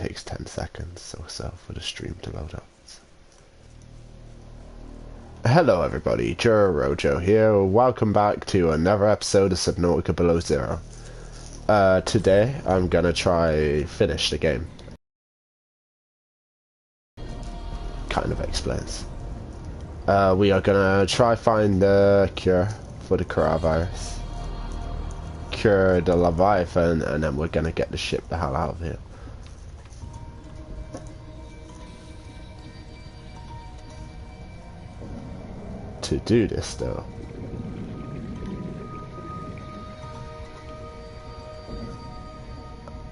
takes 10 seconds or so for the stream to load up. Hello everybody, Joe Rojo here. Welcome back to another episode of Subnautica Below Zero. Today I'm gonna try finish the game. Kind of explains. We are gonna try find the cure for the coronavirus, cure the Leviathan, and then we're gonna get the ship the hell out of here. To do this though,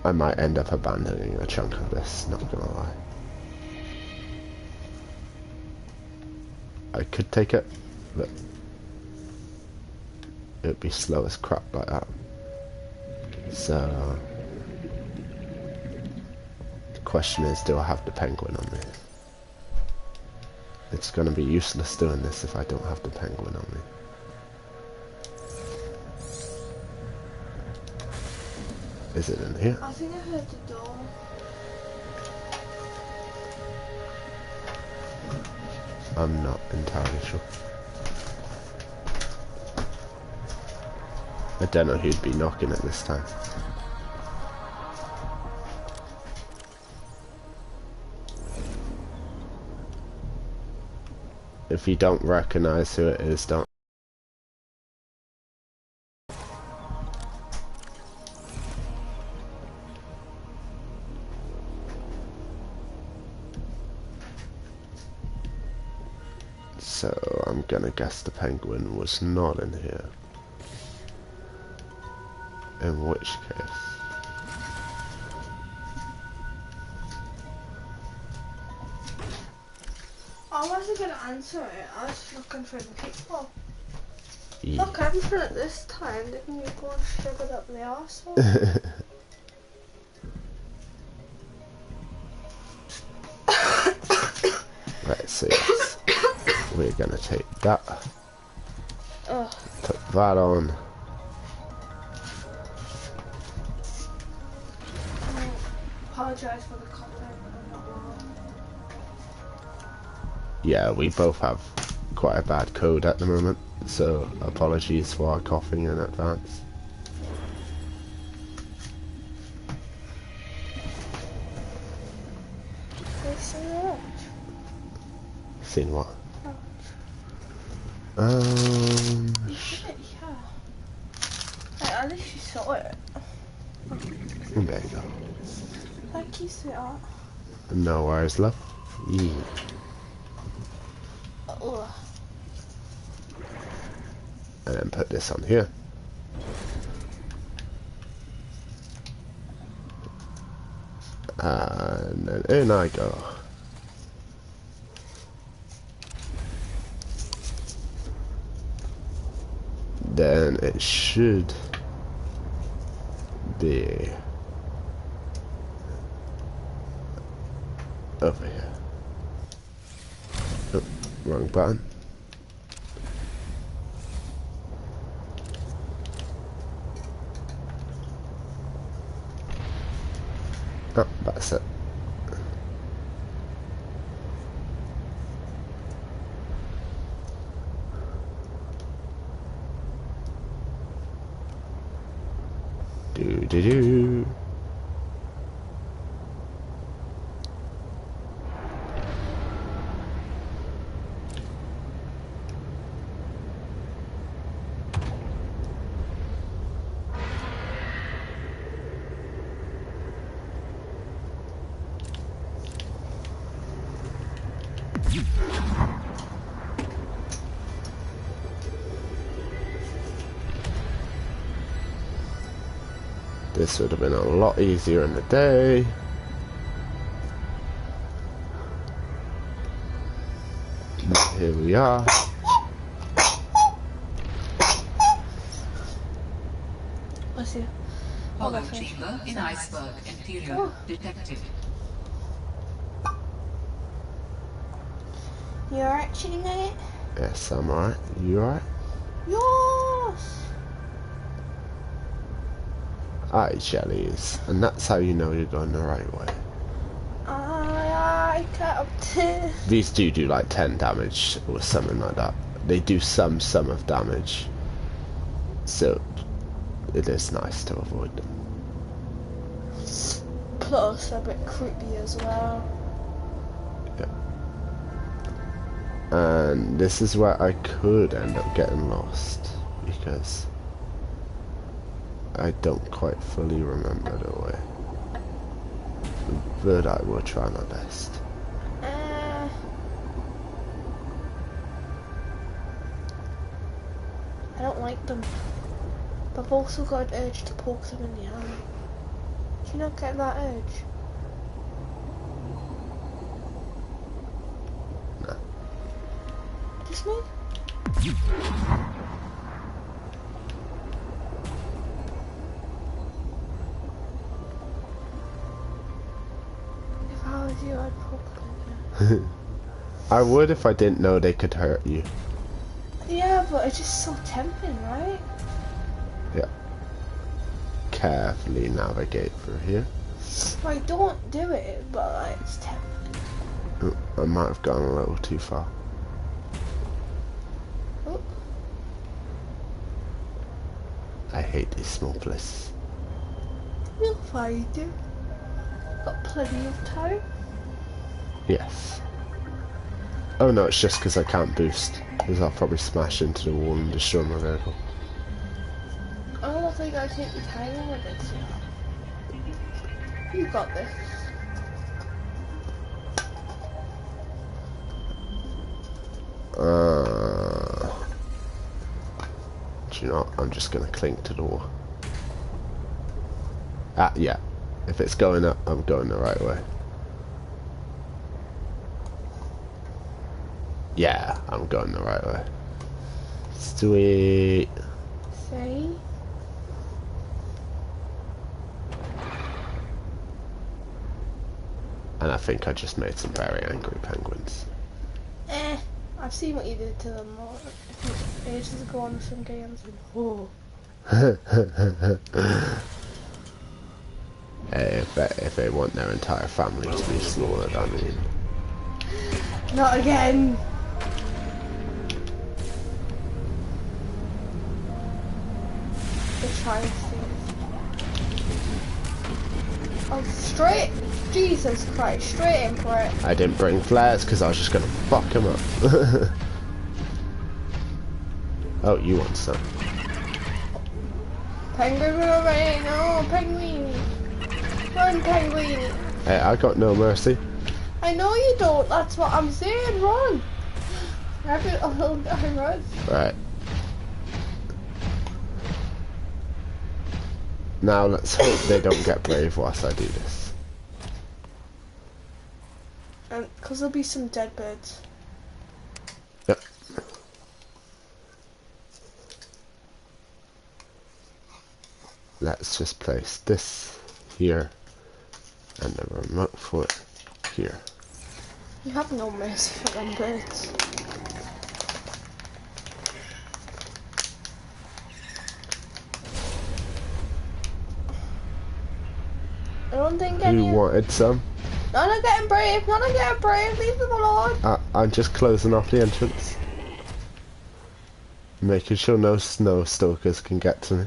I might end up abandoning a chunk of this, not gonna lie. I could take it, but it would be slow as crap like that. So the question is, do I have the penguin on me? It's gonna be useless doing this if I don't have the penguin on me. Is it in here? I think I heard the door. I'm not entirely sure. I don't know who'd be knocking at this time. If you don't recognize who it is, don't. So I'm gonna guess the penguin was not in here. In which case, I wasn't going to answer it, I was looking for the people. yeah. Look, I'm for it this time, didn't you go and shove it up the arsehole? Right, so yes, we're gonna take that, put that on. I apologise for the content, but I'm not well. Yeah, we both have quite a bad cold at the moment, so apologies for our coughing in advance. Seen what? Yeah. Hey, at least you saw it. There you go. Thank you, sweetheart. No worries, love. Yeah. And then put this on here. And then in I go. Then it should be over here. Oh, wrong button. Oh, that's it. Do. This would have been a lot easier in the day. Here we are. What's here? Hollow chamber in iceberg interior detected. You alright chilling at it? Yes, I'm alright. You alright? Yes! Aye, jellies. And that's how you know you're going the right way. stabbed. These do like 10 damage or something like that. They do some of damage. So it is nice to avoid them. Plus, a bit creepy as well. Yeah. And this is where I could end up getting lost because I don't quite fully remember the way. But I will try my best. I don't like them. But I've also got an urge to poke them in the eye. Do you not get that urge? No. Just me? If I was you, I'd poke them. I would if I didn't know they could hurt you. Yeah, but it's just so tempting, right? Yeah. Carefully navigate through here. Like, don't do it, but like, it's tempting. Oh, I might have gone a little too far. Oh. I hate these small places. You'll find it. Got plenty of time. Yes. Oh no, it's just because I can't boost. Because I'll probably smash into the wall and destroy my vehicle. I don't think I take the time with it. You got this. Do you know what? I'm just gonna cling to the wall. Ah, yeah. If it's going up, I'm going the right way. Yeah, I'm going the right way. Sweet. See? And I think I just made some very angry penguins. I've seen what you did to them ages ago on some games. Oh. Hey, if they want their entire family to be slaughtered, I mean... Not again! The trying Oh, straight! Jesus Christ, straight in for it. I didn't bring flares because I was just gonna fuck him up. Oh, you want some? Penguin away! No, penguin! Run, penguin! Hey, I got no mercy. I know you don't, that's what I'm saying, run! Every little guy run. Right. Now let's hope they don't get brave whilst I do this. Because there'll be some dead birds. Yep. Let's just place this here and the remote for it here. You have no mercy for them birds. I don't think any... You wanted some? None are getting brave, none are getting brave, leave them alone. I'm just closing off the entrance. Making sure no snow stalkers can get to me.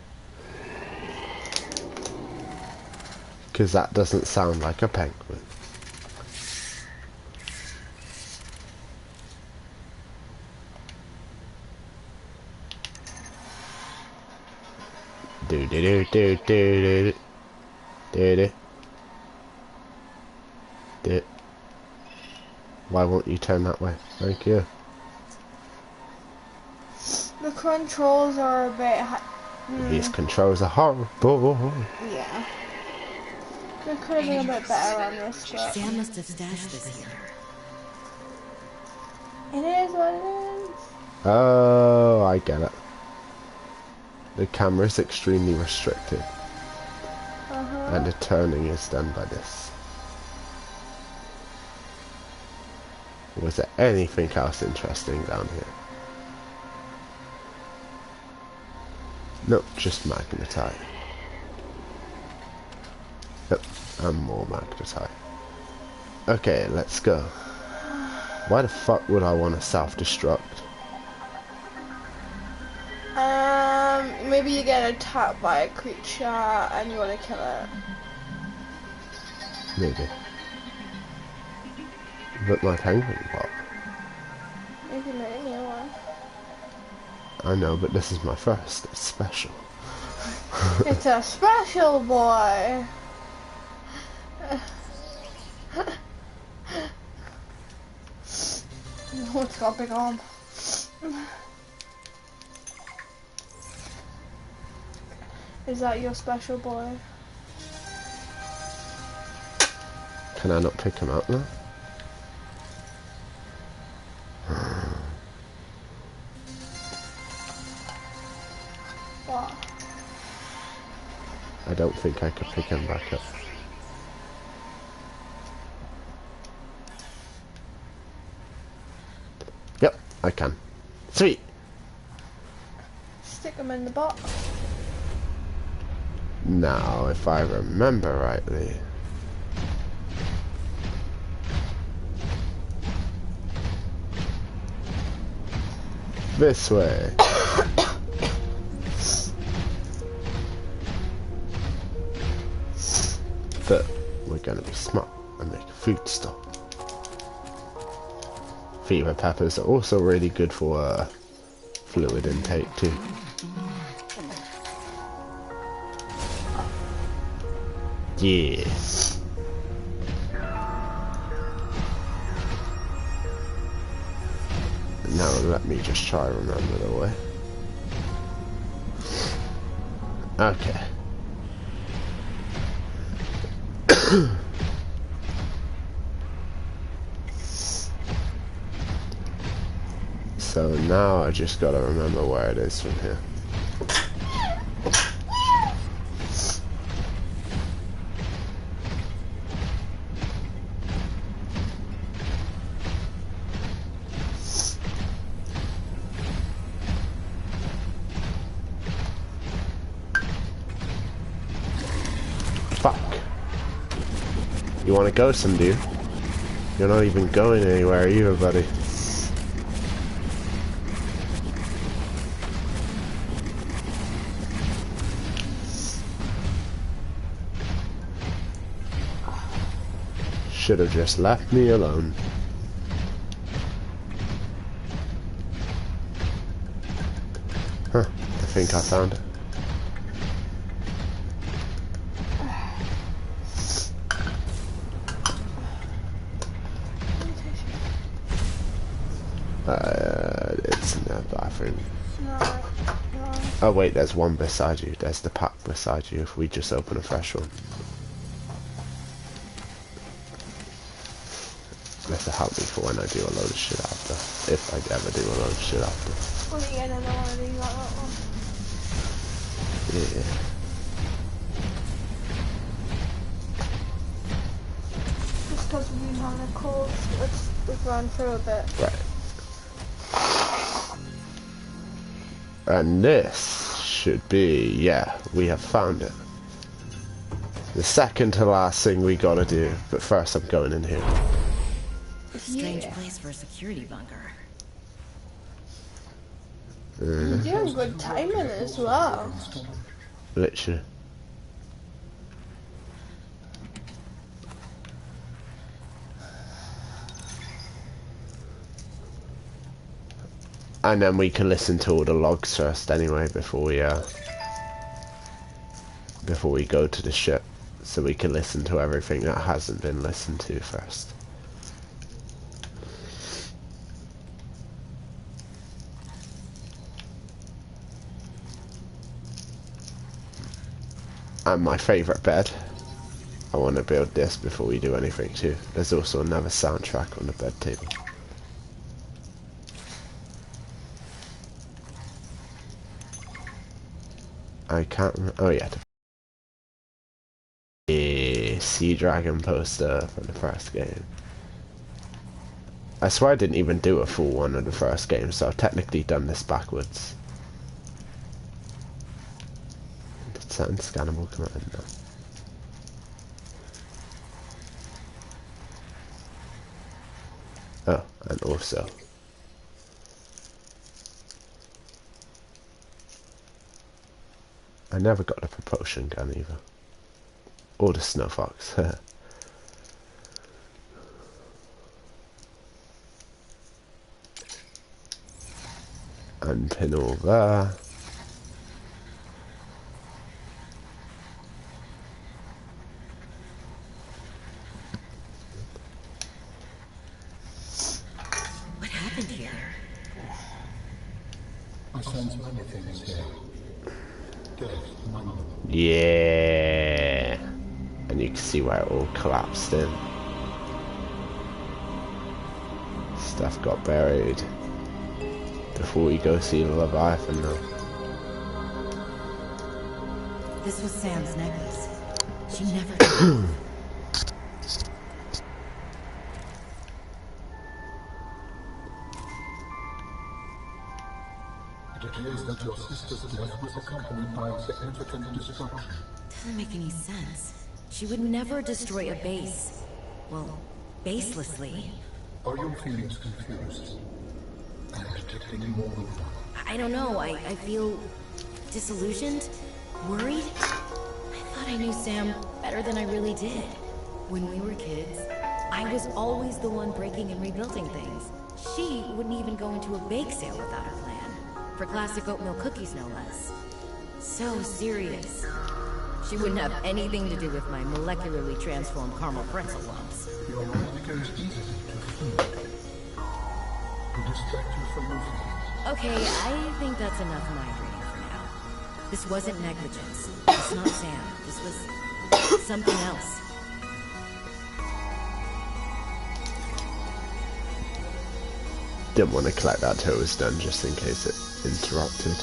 Because that doesn't sound like a penguin. Do do do do do do do do. Do. Why won't you turn that way? Thank you. The controls are a bit... These controls are horrible. Yeah. They could have been a bit better on this, but... Sam must have stashed this here. It is what it is. Oh, I get it. The camera is extremely restricted. And the turning is done by this. Was there anything else interesting down here? Nope, just magnetite. Yep, and more magnetite. Okay, let's go. Why the fuck would I want to self-destruct? Maybe you get attacked by a creature and you want to kill it. Maybe. But my penguin pop. Maybe not a new one. I know, but this is my first. It's special. It's a special boy. Oh, it's got a big arm. Is that your special boy? Can I not pick him up now? What? I don't think I could pick him back up. Yep, I can. Sweet! Stick him in the box. Now, if I remember rightly... This way. But we're gonna be smart and make a food stop. Fever peppers are also really good for fluid intake too. Yeah. Now let me just try and remember the way. Okay. So now I just gotta remember where it is from here. Fuck. You wanna go some, dude? You're not even going anywhere either, buddy. Should have just left me alone. Huh, I think I found it. It's in the bathroom. No. Oh wait, there's one beside you. There's the pack beside you if we just open a fresh one. This will help me for when I do a load of shit after. If I ever do a load of shit after. Well, you get another one of these like that one. Yeah. Just because we've been having a course, we've run through a bit. Right. And this should be, yeah, we have found it. The second to last thing we gotta do, but first I'm going in here. Strange place for a security bunker. You're doing good timing as well. Literally. And then we can listen to all the logs first anyway before we go to the ship. So we can listen to everything that hasn't been listened to first. And my favourite bed. I want to build this before we do anything too. There's also another soundtrack on the bed table. I can't remember. Oh yeah. The Sea Dragon poster from the first game. I swear I didn't even do a full one of the first game, so I've technically done this backwards. Did something scannable come out in there? Oh, And also, I never got the propulsion gun either. Or the snow fox. Unpin all there. What happened here? I sense many things here. Death among them. Yeah. And you can see where it all collapsed in. Stuff got buried. Before we go see the Leviathan though. This was Sam's necklace. She never... It appears that your sister's death was accompanied by significant destruction. Doesn't make any sense. She would never destroy a base. Well, baselessly. Are your feelings confused? And detecting more than one? I don't know. I feel disillusioned, worried. I thought I knew Sam better than I really did. When we were kids, I was always the one breaking and rebuilding things. She wouldn't even go into a bake sale without a plan. For classic oatmeal cookies, no less. So serious. She wouldn't have anything to do with my molecularly transformed caramel pretzel lumps. Your mind goes easily to food. To distract you from your feelings. Okay, I think that's enough mind reading for now. This wasn't negligence. It's not Sam. This was something else. Didn't want to collect that till it was done just in case it interrupted.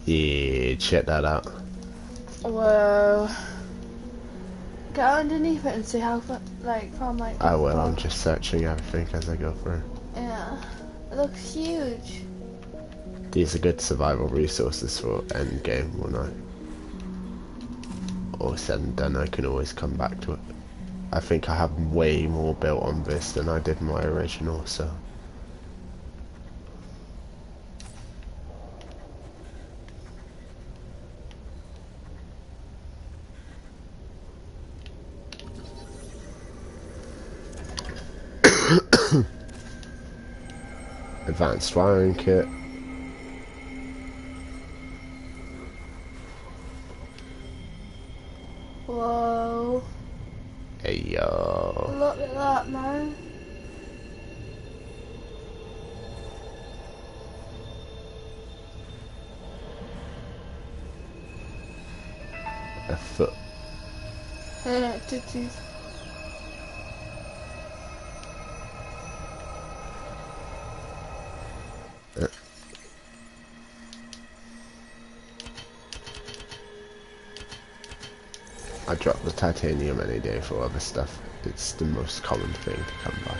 Yeah, check that out. Whoa. Get underneath it and see how far, from I will, I'm just searching everything as I go through. Yeah. It looks huge. These are good survival resources for endgame, won't I? All said and done, I can always come back to it. I think I have way more built on this than I did my original, so... Advanced wiring kit. Whoa. Hey yo. Look at that, man. A foot. Yeah, titties. I drop the titanium any day for other stuff. It's the most common thing to come by.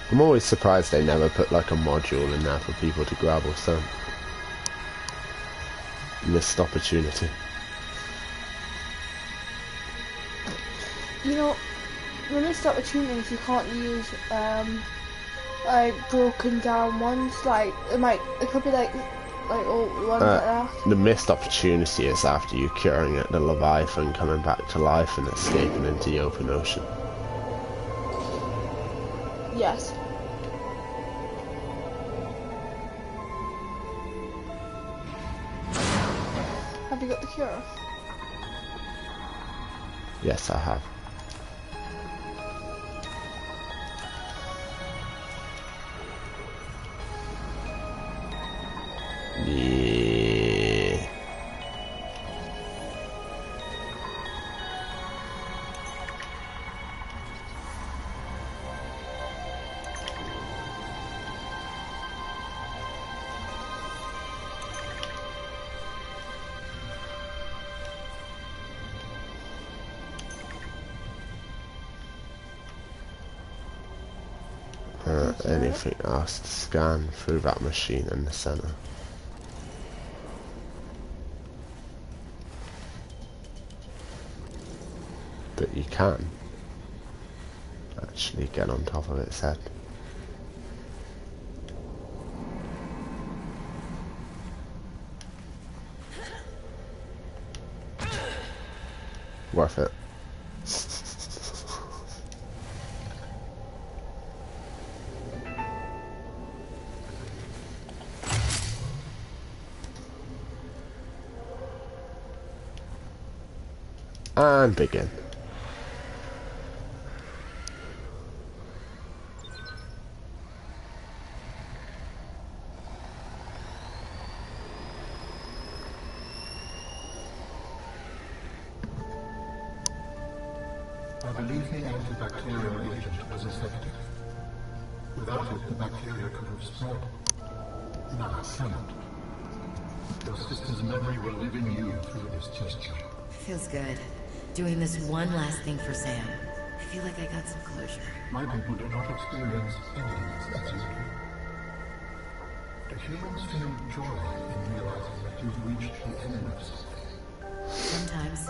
I'm always surprised they never put like a module in there for people to grab or something. Missed opportunity. You know, the missed opportunities you can't use broken down ones, it could be like old ones like that. The missed opportunity is after you curing it, the Leviathan coming back to life and escaping into the open ocean. Yes. Have you got the cure? Yes, I have. Yeah. anything else to scan through that machine in the center. But you can actually get on top of its head. Worth it. And begin. I believe the antibacterial agent was effective. Without it, the bacteria could have spread. Now it cannot. Your sister's memory will live in you through this gesture. Feels good. Doing this one last thing for Sam. I feel like I got some closure. My people do not experience endings as you do. Do humans feel joy in realizing that you've reached the end of something? Sometimes.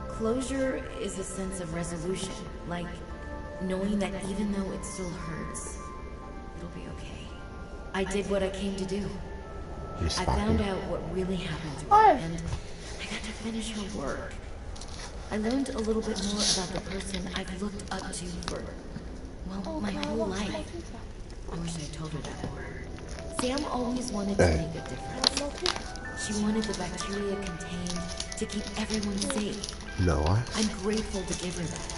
Closure is a sense of resolution. Like knowing that even though it still hurts, it'll be okay. I did what I came to do. I found out what really happened to her, and I got to finish her work. I learned a little bit more about the person I've looked up to for, well, my whole life. I wish I told her that more. Sam always wanted to make a difference. She wanted the bacteria contained to keep everyone safe. No, I'm grateful to give her that.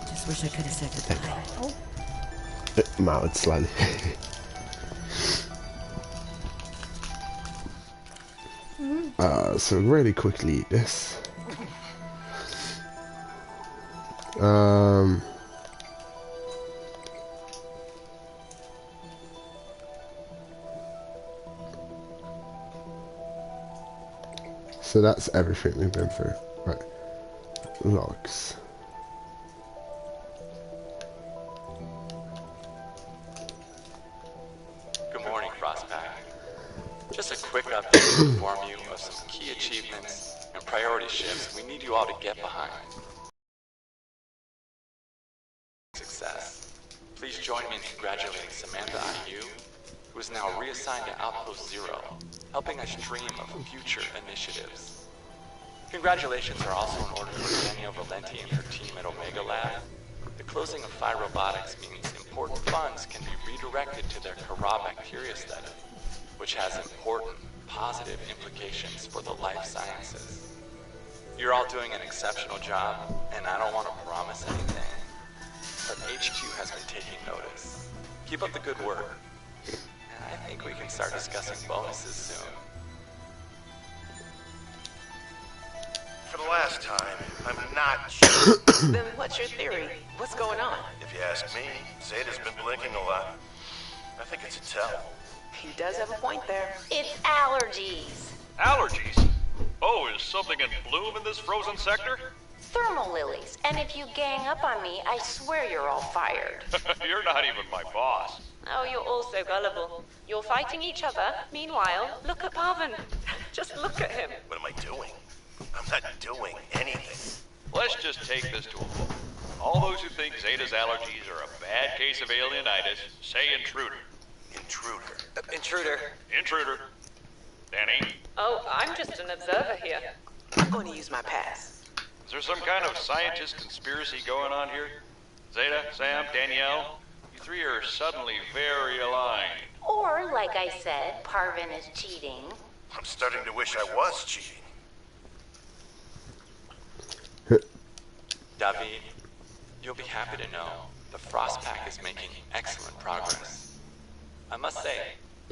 Just wish I could have said goodbye. it mounted slightly. So really quickly eat this. So that's everything we've been through. Right. Logs. Good morning, Frostpack. Just a quick update to inform you of some key achievements and priority shifts we need you all to get behind. Success. Please join me in congratulating Samantha IU, who is now reassigned to Outpost Zero, helping us dream of future initiatives. Congratulations are also in order for Danielle Valenti and her team at Omega Lab. The closing of Phi Robotics means important funds can be redirected to their Kara bacteria study, which has important, positive implications for the life sciences. You're all doing an exceptional job, and I don't want to promise anything, but HQ has been taking notice. Keep up the good work, and I think we can start discussing bonuses soon. For the last time, I'm not sure. Then what's your theory? What's going on? If you ask me, Zeta's been blinking a lot. I think it's a tell. He does have a point there. It's allergies. Allergies? Oh, is something in bloom in this frozen sector? Thermal lilies. And if you gang up on me, I swear you're all fired. You're not even my boss. Oh, you're all so gullible. You're fighting each other. Meanwhile, look at Parvin. Just look at him. What am I doing? I'm not doing anything. Let's just take this to a vote. All those who think Zeta's allergies are a bad case of alienitis, say intruder. Intruder. Intruder. Intruder. Danny? Oh, I'm just an observer here. I'm going to use my pass. Is there some kind of scientist conspiracy going on here? Zeta, Sam, Danielle? You three are suddenly very aligned. Or, like I said, Parvin is cheating. I'm starting to wish I was cheating. David, you'll be happy to know the Frostpack is making excellent progress. I must say,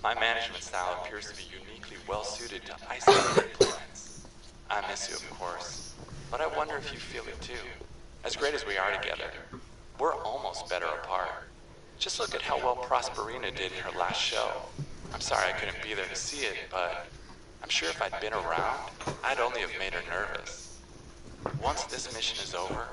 my management style appears to be uniquely well-suited to isolated planets. I miss you, of course, but I wonder if you feel it too. As great as we are together, we're almost better apart. Just look at how well Prosperina did in her last show. I'm sorry I couldn't be there to see it, but I'm sure if I'd been around, I'd only have made her nervous. Once this mission is over,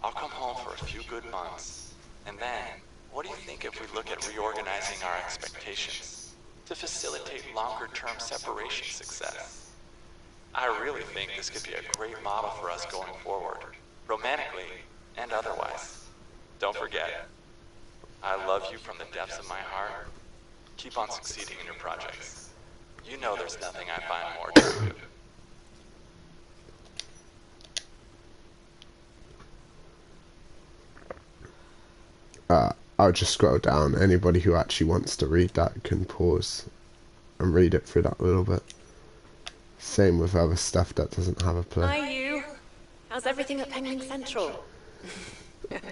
I'll come home for a few good months, and then What do you think if we look at reorganizing our expectations to facilitate longer-term separation success? I really think this could be a great model for us going forward, romantically and otherwise. Don't forget, I love you from the depths of my heart. Keep on succeeding in your projects. You know there's nothing I find more attractive. I'll just scroll down. Anybody who actually wants to read that can pause and read it through that a little bit. Same with other stuff that doesn't have a play. Hi, you. How's everything at Penguin Central?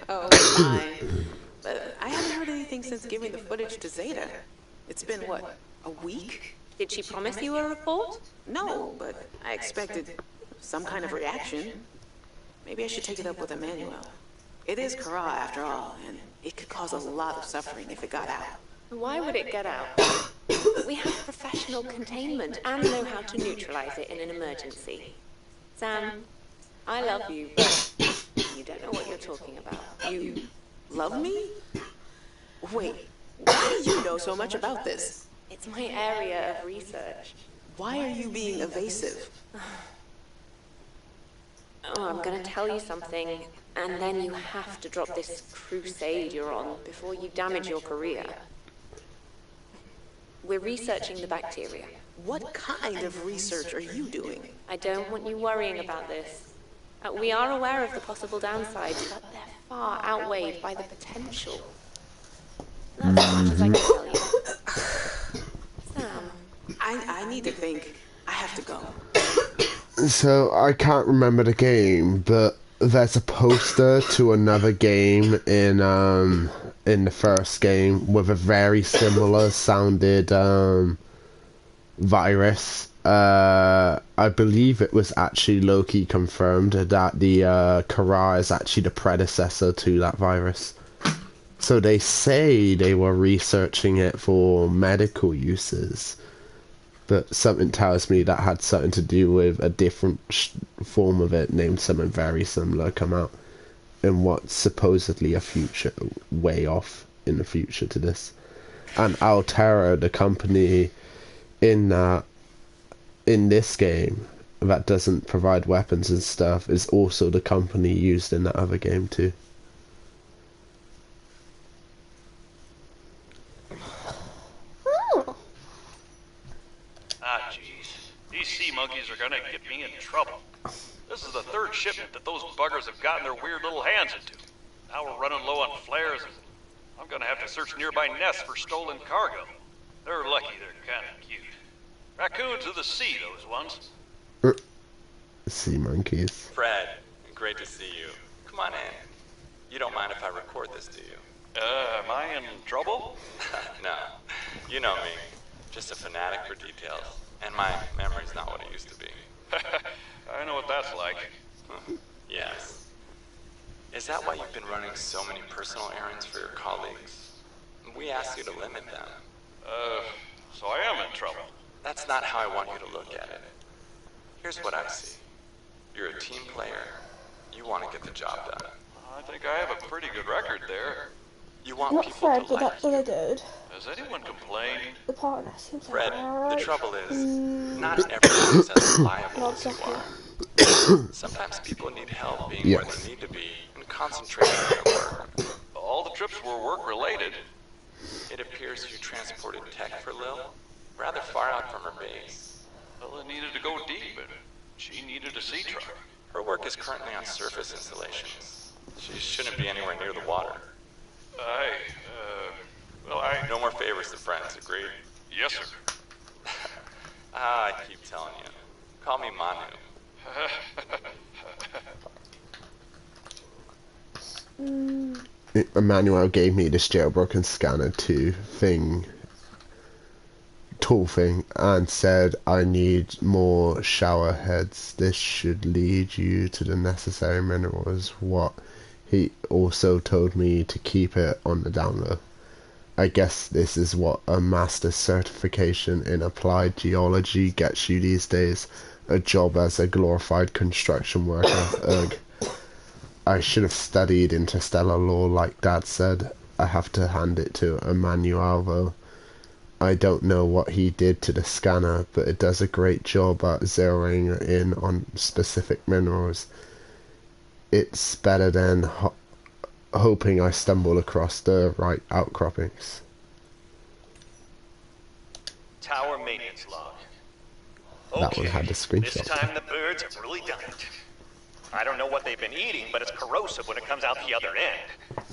Oh, fine. But I haven't heard anything since giving the footage to Zeta. It's been, what, a week? Did she promise you a report? No, but I expected some kind of reaction. Maybe I should take it up with Emmanuel. It is Kara, after all, and it could cause a lot of suffering if it got out. Why would it get out? We have professional containment and know how to neutralize it in an emergency. Sam, I love you, but you don't know what you're talking about. You love me? Wait, why do you know so much about this? It's my area of research. Why are you being evasive? Oh, I'm gonna tell you something, and then you have to drop this crusade you're on before you damage your career. We're researching the bacteria. What kind of research are you doing? I don't want you worrying about this. We are aware of the possible downsides, but they're far outweighed by the potential. That's as much as I can tell you. Sam. I need to think. I have to go. So, I can't remember the game, but there's a poster to another game in the first game with a very similar sounded virus. I believe it was actually low-key confirmed that the Kara is actually the predecessor to that virus. So they say they were researching it for medical uses, but something tells me that had something to do with a different form of it named something very similar come out in what's supposedly a future way off in the future to this. And Altera, the company in this game that doesn't provide weapons and stuff, is also the company used in that other game too. Ah, jeez. These sea monkeys are gonna get me in trouble. This is the third shipment that those buggers have gotten their weird little hands into. Now we're running low on flares, and I'm gonna have to search nearby nests for stolen cargo. They're lucky they're kinda cute. Raccoons of the sea, those ones. Sea monkeys. Fred, great to see you. Come on in. You don't mind if I record this, do you? Am I in trouble? No. You know me. Just a fanatic for details. And my memory's not what it used to be. I know what that's like. Yes. Is that why you've been running so many personal errands for your colleagues? We asked you to limit them. So I am in trouble. That's not how I want you to look at it. Here's what I see. You're a team player. You want to get the job done. I think I have a pretty good record there. You want Not people Fred, to but like that other dude. Has anyone complained? The partner seems like Fred, alright. the trouble is, not everyone is as reliable Not as you exactly. are. Sometimes people need help being where they need to be and concentrating on their work. All the trips were work-related. It appears you transported tech for Lil, rather far out from her base. Well, it needed to go deep, and she needed a sea truck. Her work is currently on surface installations. She shouldn't be anywhere near the water. No more favors to friends, agreed? Yes, sir. I keep telling you. Call me Manu. Emmanuel gave me this jailbroken scanner tool thing and said I need more shower heads. This should lead you to the necessary minerals. What he also told me to keep it on the down low. I guess this is what a master's certification in applied geology gets you these days. A job as a glorified construction worker. Ugh. I should have studied interstellar law like Dad said. I have to hand it to Emmanuel, though. I don't know what he did to the scanner, but it does a great job at zeroing in on specific minerals. It's better than hoping I stumble across the right outcroppings. Tower maintenance log. That one had the screenshot. This time the birds have really done it. I don't know what they've been eating, but it's corrosive when it comes out the other end.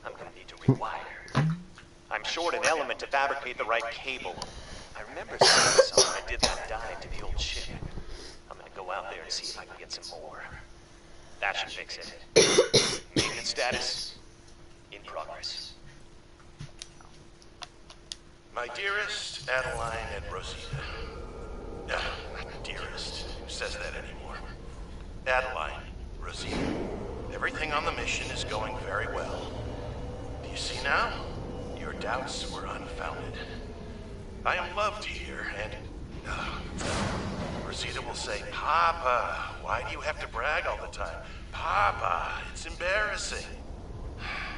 I'm gonna need to rewire. I'm short an element to fabricate the right cable. I remember seeing some when I did that dive to the old ship. I'm gonna go out there and see if I can get some more. That should fix it. Maintenance status in progress. My dearest Adeline and Rosita. No, not dearest. Who says that anymore? Adeline, Rosita. Everything on the mission is going very well. Do you see now? Your doubts were unfounded. I am loved here, and Rosita will say, Papa, why do you have to brag all the time? Papa, it's embarrassing.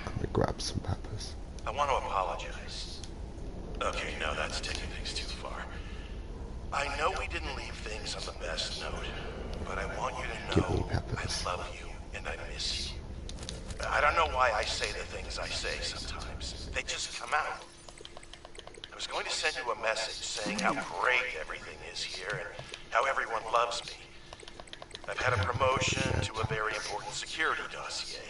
I'm gonna grab some peppers. I want to apologize. Okay, no, that's taking things too far. I know we didn't leave things on the best note, but I want you to know I love you and I miss you. I don't know why I say the things I say sometimes. They just come out. I was going to send you a message saying how great everything is here and how everyone loves me. I've had a promotion to a very important security dossier.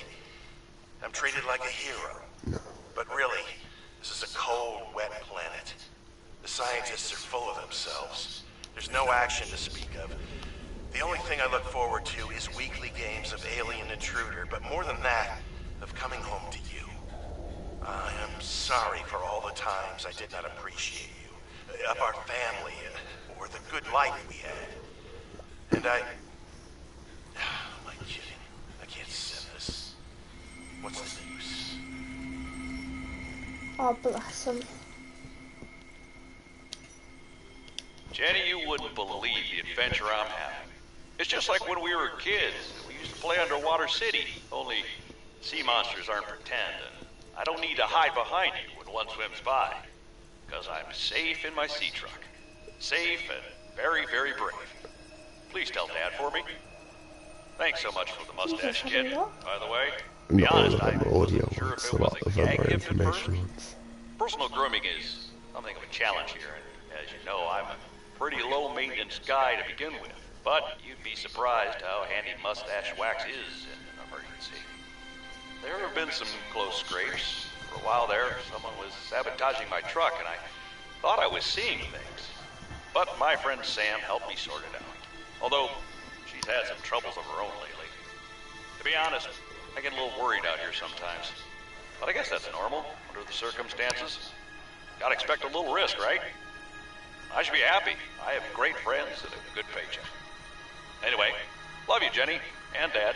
I'm treated like a hero. But really, this is a cold, wet planet. The scientists are full of themselves. There's no action to speak of. The only thing I look forward to is weekly games of Alien Intruder, but more than that, of coming home to you. I am sorry for all the times I did not appreciate you, of our family, or the good life we had. And am I kidding? I can't send this. What's the news? Oh, bless him. Jenny, you wouldn't believe the adventure I'm having. It's just like when we were kids. We used to play Underwater City, only sea monsters aren't pretend, and I don't need to hide behind you when one swims by, because I'm safe in my sea truck. Safe and very, very brave. Please tell Dad for me. Thanks so much for the mustache, kid, by the way. To be honest, I wasn't sure if it was a gag gift at first. Personal grooming is something of a challenge here, and as you know, I'm a pretty low-maintenance guy to begin with. But you'd be surprised how handy mustache wax is in an emergency. There have been some close scrapes. For a while there, someone was sabotaging my truck, and I thought I was seeing things. But my friend Sam helped me sort it out. Although, she's had some troubles of her own lately. To be honest, I get a little worried out here sometimes. But I guess that's normal, under the circumstances. Gotta expect a little risk, right? I should be happy. I have great friends and a good paycheck. Anyway, love you, Jenny, and Dad.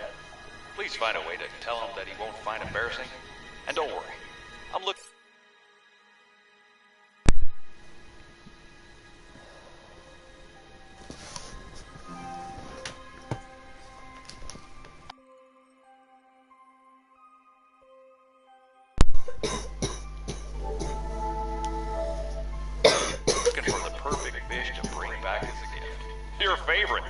Please find a way to tell him that he won't find embarrassing. And don't worry, I'm looking... looking for the perfect fish to bring back as a gift. Your favorite.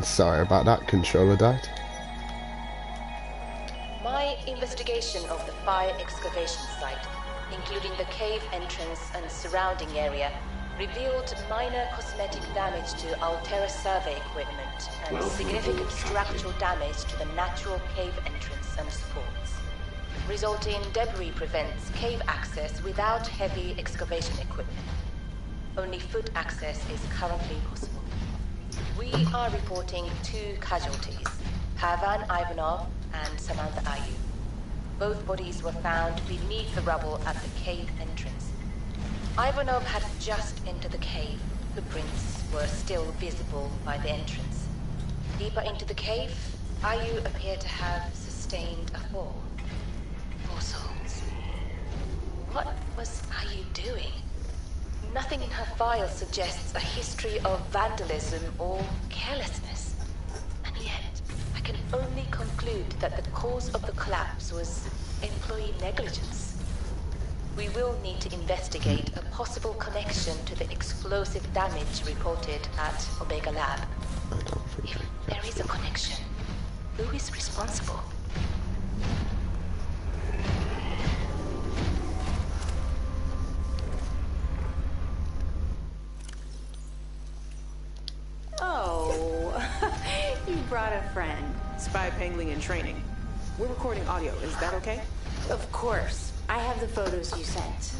Sorry about that, controller died. My investigation of the fire excavation site, including the cave entrance and surrounding area, revealed minor cosmetic damage to Altera survey equipment and significant structural damage to the natural cave entrance and supports. Resulting debris prevents cave access without heavy excavation equipment. Only foot access is currently possible. We are reporting 2 casualties, Pavan Ivanov and Samantha Ayu. Both bodies were found beneath the rubble at the cave entrance. Ivanov had just entered the cave. Footprints were still visible by the entrance. Deeper into the cave, Ayu appeared to have sustained a fall. Poor souls. What was Ayu doing? Nothing in her file suggests a history of vandalism or carelessness. And yet, I can only conclude that the cause of the collapse was employee negligence. We will need to investigate a possible connection to the explosive damage reported at Omega Lab. If there is a connection, who is responsible? Oh, you brought a friend. Spy Pangling in training. We're recording audio. Is that okay? Of course. I have the photos you sent.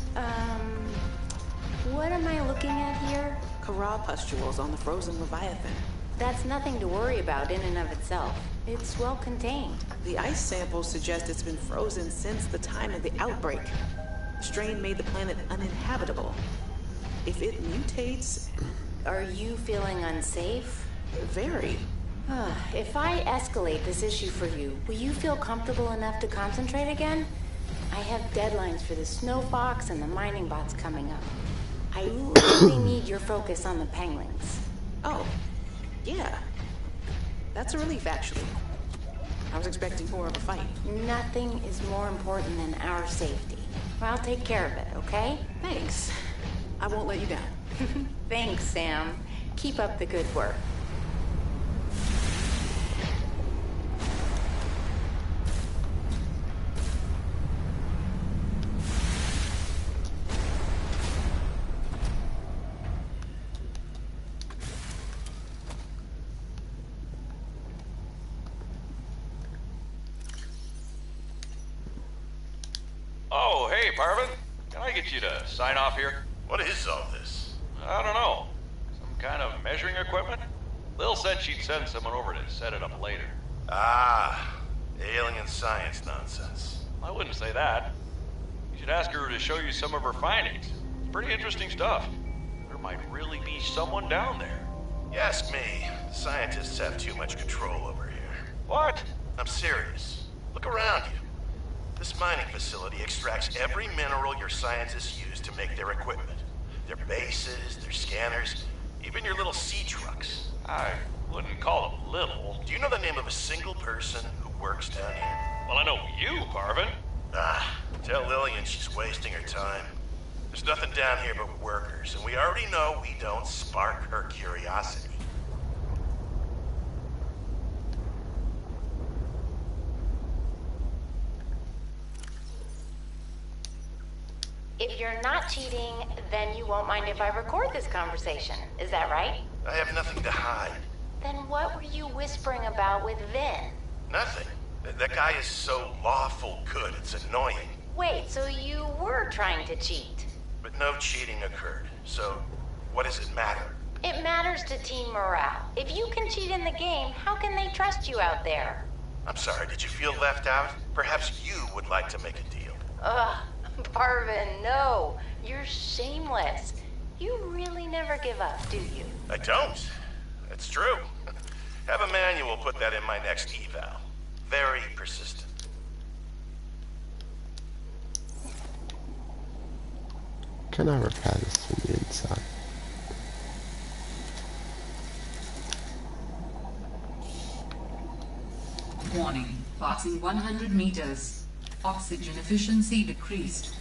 What am I looking at here? Kara pustules on the frozen Leviathan. That's nothing to worry about in and of itself. It's well contained. The ice samples suggest it's been frozen since the time of the outbreak. The strain made the planet uninhabitable. If it mutates... Are you feeling unsafe? Very. If I escalate this issue for you, will you feel comfortable enough to concentrate again? I have deadlines for the snow fox and the mining bots coming up. I really need your focus on the penguins. Oh, yeah. That's a relief, actually. I was expecting more of a fight. Nothing is more important than our safety. I'll take care of it, okay? Thanks. I won't let you down. Thanks, Sam. Keep up the good work. Oh, hey, Parvin. Can I get you to sign off here? What is all this? I don't know. Some kind of measuring equipment? Lil said she'd send someone over to set it up later. Ah, alien science nonsense. I wouldn't say that. You should ask her to show you some of her findings. It's pretty interesting stuff. There might really be someone down there. You ask me, the scientists have too much control over here. What? I'm serious. Look around you. This mining facility extracts every mineral your scientists use to make their equipment. Their bases, their scanners, even your little sea trucks. I wouldn't call them little. Do you know the name of a single person who works down here? Well, I know you, Parvin. Ah, tell Lillian she's wasting her time. There's nothing down here but workers, and we already know we don't spark her curiosity. If you're not cheating, then you won't mind if I record this conversation. Is that right? I have nothing to hide. Then what were you whispering about with Vin? Nothing. That guy is so lawful good, it's annoying. Wait, so you were trying to cheat? But no cheating occurred, so what does it matter? It matters to team morale. If you can cheat in the game, how can they trust you out there? I'm sorry, did you feel left out? Perhaps you would like to make a deal. Ugh, Parvin, no. You're shameless. You really never give up, do you? I don't. That's true. Have a manual put that in my next eval. Very persistent. Can I repair this from the inside? Warning, passing 100 meters. Oxygen efficiency decreased.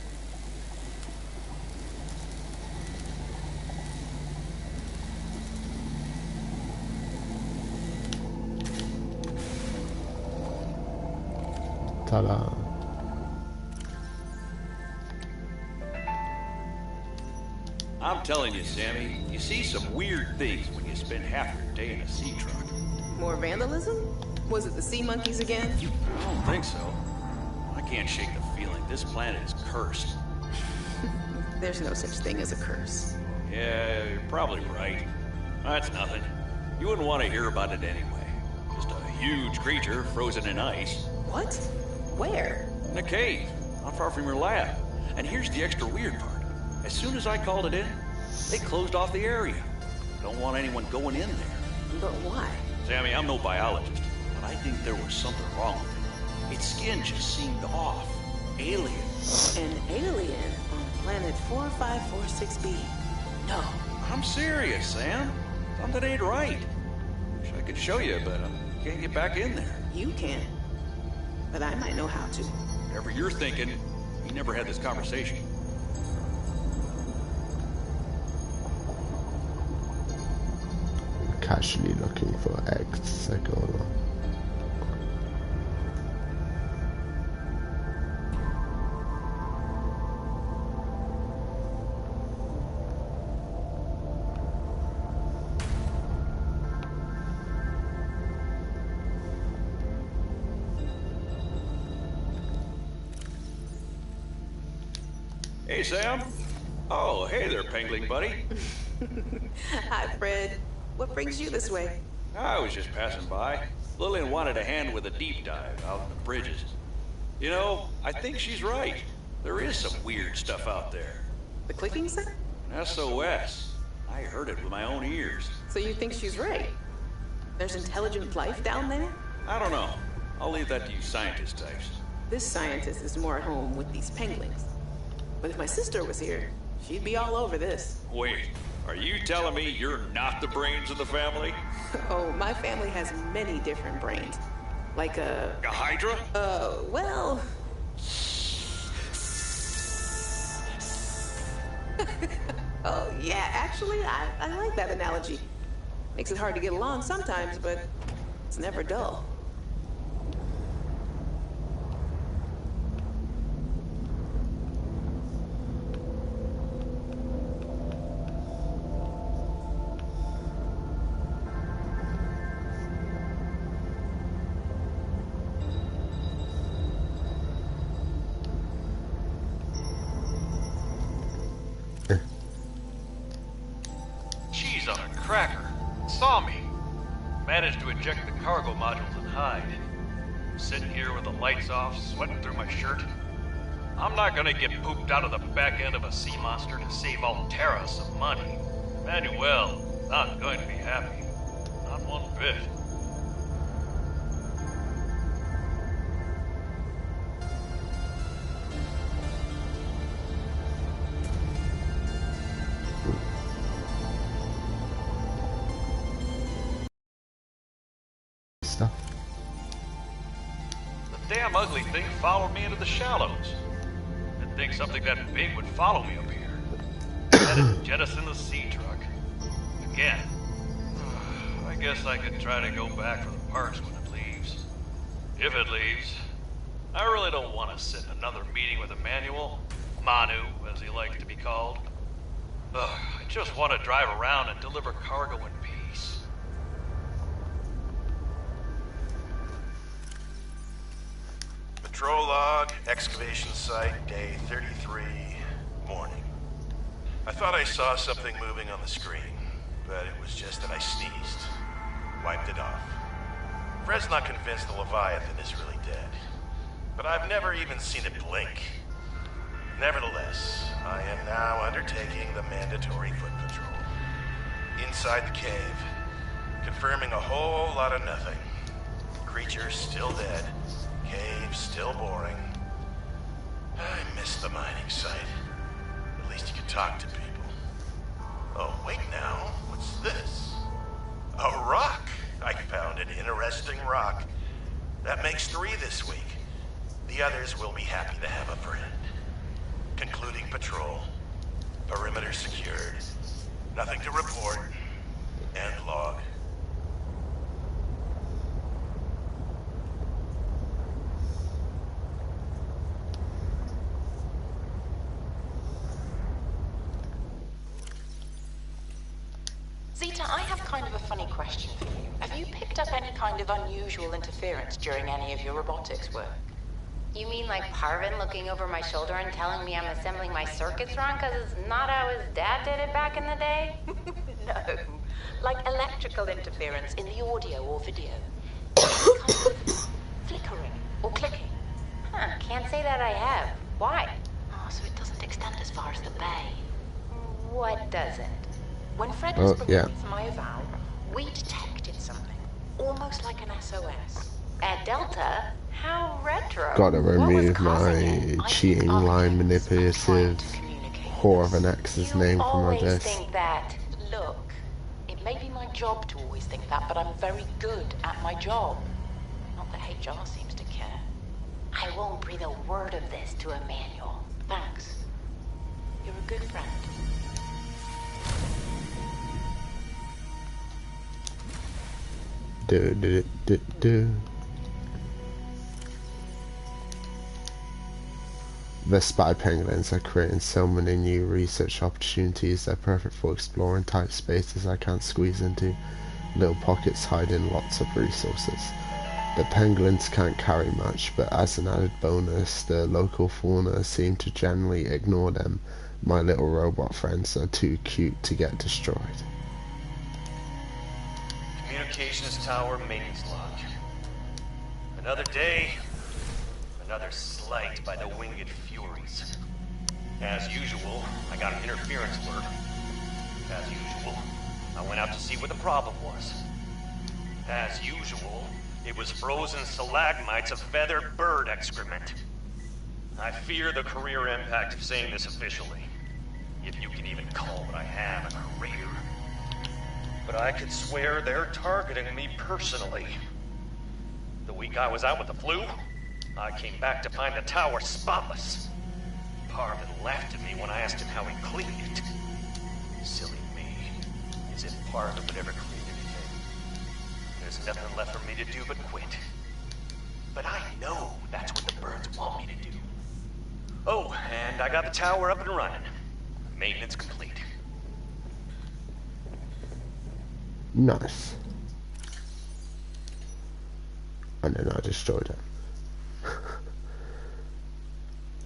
Ta-da. I'm telling you, Sammy, you see some weird things when you spend half your day in a sea truck. More vandalism? Was it the sea monkeys again? I don't think so. I can't shake the feeling this planet is cursed. There's no such thing as a curse. Yeah, you're probably right. That's nothing. You wouldn't want to hear about it anyway. Just a huge creature frozen in ice. What? Where? In a cave, not far from your lab. And here's the extra weird part. As soon as I called it in, they closed off the area. Don't want anyone going in there. But why? Sammy, I'm no biologist, but I think there was something wrong with it. Its skin just seemed off. alien. An alien on planet 4546b. No. I'm serious, Sam. Something ain't right. Wish I could show you, but I can't get back in there. You can. But I might know how to. Whatever you're thinking, we never had this conversation. Casually looking for hexagon. Hey, Sam. Oh, hey there, Pengling buddy. Hi, Fred. What brings you this way? I was just passing by. Lillian wanted a hand with a deep dive out in the bridges. You know, I think she's right. There is some weird stuff out there. The clicking sound? SOS. I heard it with my own ears. So you think she's right? There's intelligent life down there? I don't know. I'll leave that to you scientist types. This scientist is more at home with these penguins. But if my sister was here, she'd be all over this. Wait, are you telling me you're not the brains of the family? Oh, my family has many different brains. Like a Hydra? Well... Oh, yeah, actually, I like that analogy. Makes it hard to get along sometimes, but it's never dull. Cheese on a cracker. Saw me. Managed to eject the cargo modules and hide. Sitting here with the lights off, sweating through my shirt. I'm not gonna get pooped out of the back end of a sea monster to save Altera some money. Manuel, not going to be happy. Not one bit. Stuff. The damn ugly thing followed me into the shallows. Didn't think something that big would follow me up here. Had to jettison the sea truck. Again. I guess I could try to go back for the parts when it leaves. If it leaves. I really don't want to sit in another meeting with Emmanuel. Manu, as he likes to be called. I just want to drive around and deliver cargo in peace. Patrol log, excavation site, day 33, morning. I thought I saw something moving on the screen, but it was just that I sneezed. Wiped it off. Fred's not convinced the Leviathan is really dead, but I've never even seen it blink. Nevertheless, I am now undertaking the mandatory foot patrol. Inside the cave, confirming a whole lot of nothing. Creatures still dead. Cave still boring. I miss the mining site. At least you can talk to people. Oh, wait now. What's this? A rock. I found an interesting rock. That makes 3 this week. The others will be happy to have a friend. Concluding patrol. Perimeter secured. Nothing to report. End log. Zeta, I have kind of a funny question for you. Have you picked up any kind of unusual interference during any of your robotics work? You mean like Parvin looking over my shoulder and telling me I'm assembling my circuits wrong because it's not how his dad did it back in the day? No. Like electrical interference in the audio or video. Kind of flickering or clicking. Huh, can't say that I have. Why? Oh, so it doesn't extend as far as the bay. What doesn't? When Fred was yeah. preparing for my eval, we detected something. Almost like an SOS. At Delta? How retro. Gotta What was remove causing my it? cheating, lying, manipulative whore of an ex's name from my Always list. think that. Look, it may be my job to always think that, but I'm very good at my job. Not that HR seems to care. I won't breathe a word of this to Emmanuel. Thanks. You're a good friend. Do. The spy pangolins are creating so many new research opportunities. They're perfect for exploring tight spaces I can't squeeze into. Little pockets hiding lots of resources. The pangolins can't carry much, but as an added bonus, the local fauna seem to generally ignore them. My little robot friends are too cute to get destroyed. Communications tower maintenance log. Another day, another slight by the winged furies. As usual, I got an interference alert. As usual, I went out to see what the problem was. As usual, it was frozen stalagmites of feathered bird excrement. I fear the career impact of saying this officially, if you can even call what I have a career. But I could swear they're targeting me personally. The week I was out with the flu, I came back to find the tower spotless. Parvin laughed at me when I asked him how he cleaned it. Silly me, as if Parvin would ever clean anything. There's nothing left for me to do but quit. But I know that's what the birds want me to do. Oh, and I got the tower up and running. Maintenance complete. Nice. And then I destroyed it.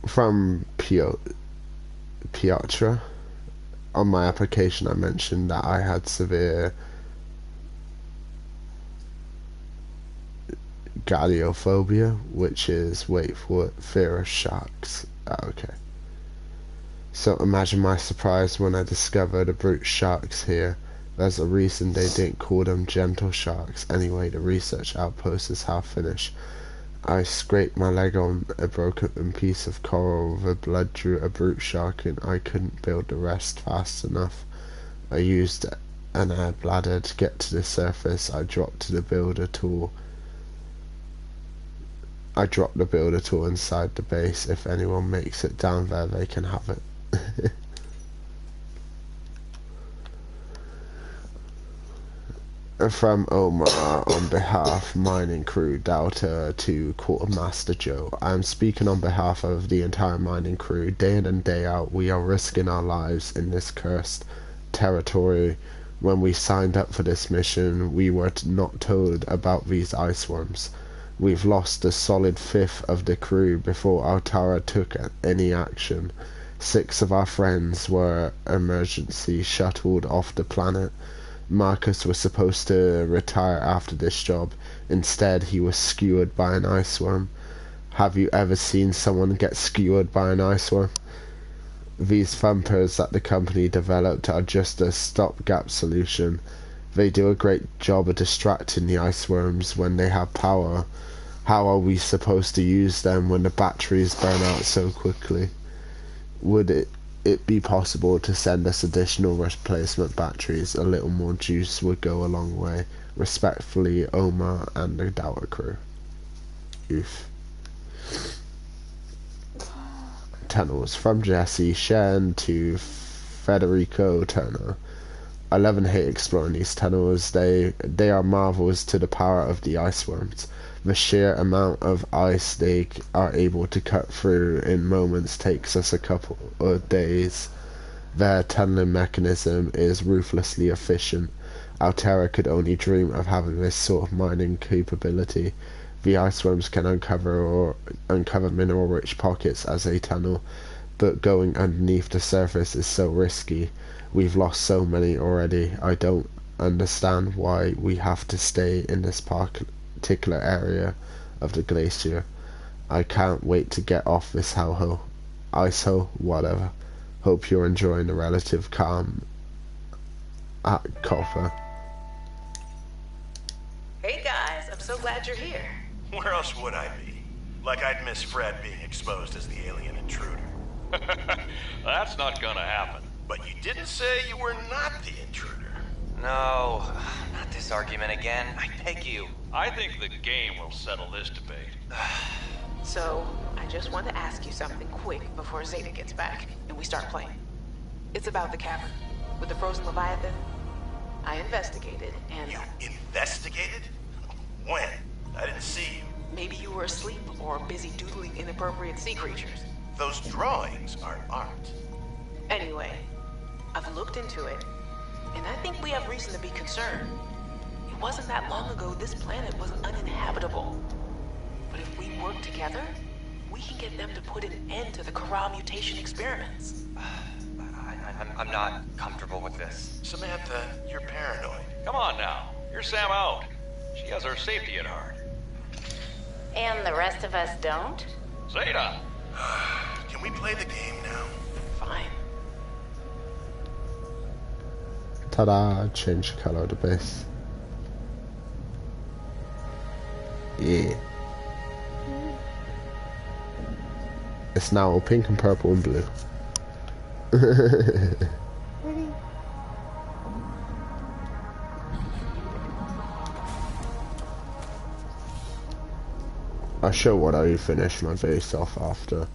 From Piotr, on my application I mentioned that I had severe galiophobia, which is, wait for it, fear of sharks. Okay. So imagine my surprise when I discovered the brute sharks here. There's a reason they didn't call them gentle sharks. Anyway, the research outpost is half finished. I scraped my leg on a broken piece of coral. The blood drew a brute shark and I couldn't build the rest fast enough. I used an air bladder to get to the surface. I dropped the builder tool inside the base. If anyone makes it down there, they can have it. From Omar, on behalf mining crew Delta to Quartermaster Joe. I am speaking on behalf of the entire mining crew. Day in and day out, we are risking our lives in this cursed territory. When we signed up for this mission, we were not told about these ice worms. We've lost a solid fifth of the crew before our tower took any action. 6 of our friends were emergency shuttled off the planet. Marcus was supposed to retire after this job. Instead, he was skewered by an ice worm. Have you ever seen someone get skewered by an ice worm? These thumpers that the company developed are just a stopgap solution. They do a great job of distracting the ice worms when they have power. How are we supposed to use them when the batteries burn out so quickly? Would it be possible to send us additional replacement batteries? A little more juice would go a long way. Respectfully, Omar and the Delta crew. Oof. Tunnels. From Jesse Shen to Federico Turner. I love and hate exploring these tunnels. They are marvels to the power of the ice worms. The sheer amount of ice they are able to cut through in moments takes us a couple of days. Their tunneling mechanism is ruthlessly efficient. Altera could only dream of having this sort of mining capability. The ice worms can uncover mineral-rich pockets as they tunnel, but going underneath the surface is so risky. We've lost so many already. I don't understand why we have to stay in this particular area of the glacier. I can't wait to get off this hellhole. Icehole, whatever. Hope you're enjoying the relative calm at Copper. Hey guys, I'm so glad you're here. Where else would I be? Like I'd miss Fred being exposed as the alien intruder. That's not gonna happen. But you didn't say you were not the intruder. No, not this argument again. I beg you. I think the game will settle this debate. So, I just want to ask you something quick before Zeta gets back and we start playing. It's about the cavern with the frozen Leviathan. I investigated and... You investigated? When? I didn't see you. Maybe you were asleep or busy doodling inappropriate sea creatures. Those drawings are art. Anyway, I've looked into it, and I think we have reason to be concerned. It wasn't that long ago this planet was uninhabitable. But if we work together, we can get them to put an end to the Kara mutation experiments. I'm not comfortable with this. Samantha, you're paranoid. Come on now. You're Sam out. She has our safety at heart. And the rest of us don't? Zeta! Can we play the game now? Fine. Ta-da! Change the color of the base. Yeah. It's now all pink and purple and blue. I'll show what I finish my base off after.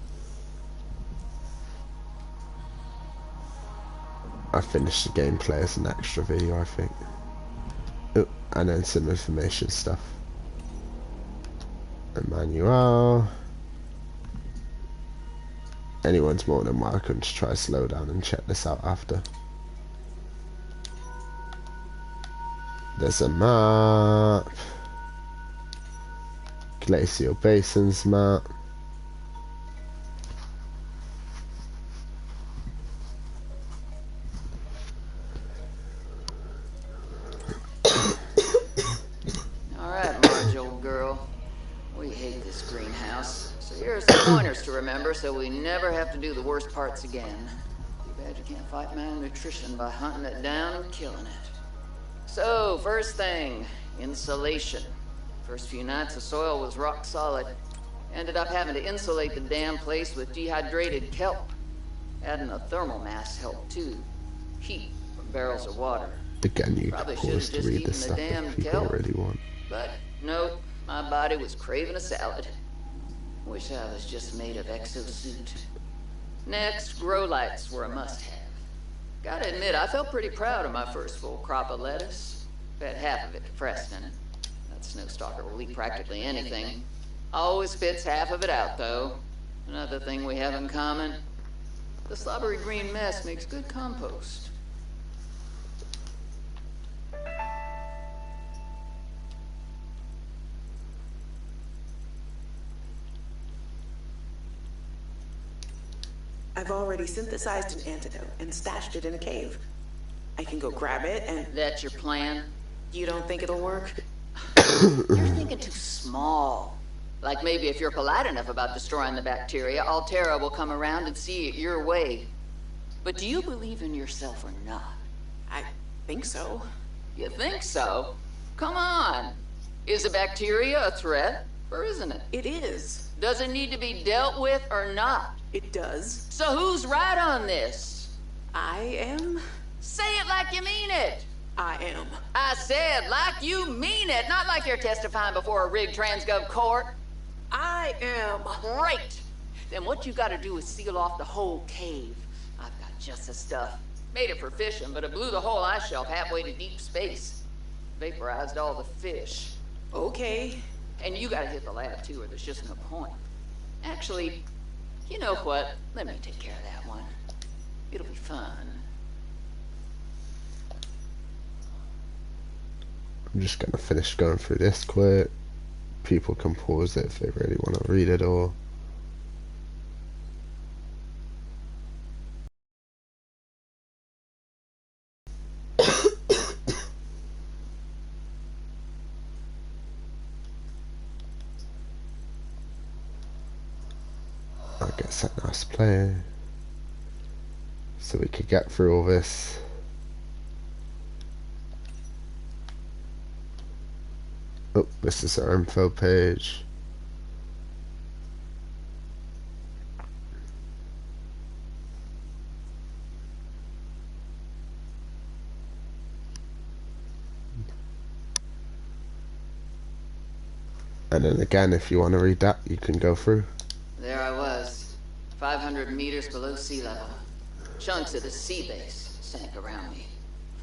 I finished the gameplay as an extra video, I think. Oh, and then some information stuff. Emmanuel. Anyone's more than welcome to try slow down and check this out after. There's a map. Glacial Basins map. Alright, Marge, old girl. We hate this greenhouse. So here's some pointers to remember so we never have to do the worst parts again. Too bad you can't fight malnutrition by hunting it down and killing it. So, first thing, insulation. First few nights the soil was rock solid. Ended up having to insulate the damn place with dehydrated kelp. Adding a thermal mass helped too. Heat from barrels of water. Again, you Probably can should pause have to just read eaten this the stuff damn if people kelp. really want. But no, my body was craving a salad. Wish I was just made of exosuit. Next, grow lights were a must-have. Gotta admit, I felt pretty proud of my first full crop of lettuce. Fed half of it to Preston. That snowstalker will eat practically anything. Always spits half of it out, though. Another thing we have in common. The slobbery green mess makes good compost. I've already synthesized an antidote and stashed it in a cave. I can go grab it and... That's your plan? You don't think it'll work? You're thinking too small. Like maybe if you're polite enough about destroying the bacteria, Altera will come around and see it your way. But do you believe in yourself or not? I think so. You think so? Come on. Is the bacteria a threat, or isn't it? It is. Does it need to be dealt with or not? It does. So who's right on this? I am. Say it like you mean it. I am. I said like you mean it, not like you're testifying before a rigged transgov court. I am. Great. Then what you gotta do is seal off the whole cave. I've got just the stuff. Made it for fishing, but it blew the whole ice shelf halfway to deep space. Vaporized all the fish. Okay. And you gotta hit the lab too, or there's just no point. Actually, you know what? Let me take care of that one. It'll be fun. I'm just gonna finish going through this quick. People can pause it if they really want to read it all. I guess that nice play. So we could get through all this. Oh, this is our info page. And then again, if you want to read that, you can go through. There I was, 500 meters below sea level. Chunks of the sea base sank around me.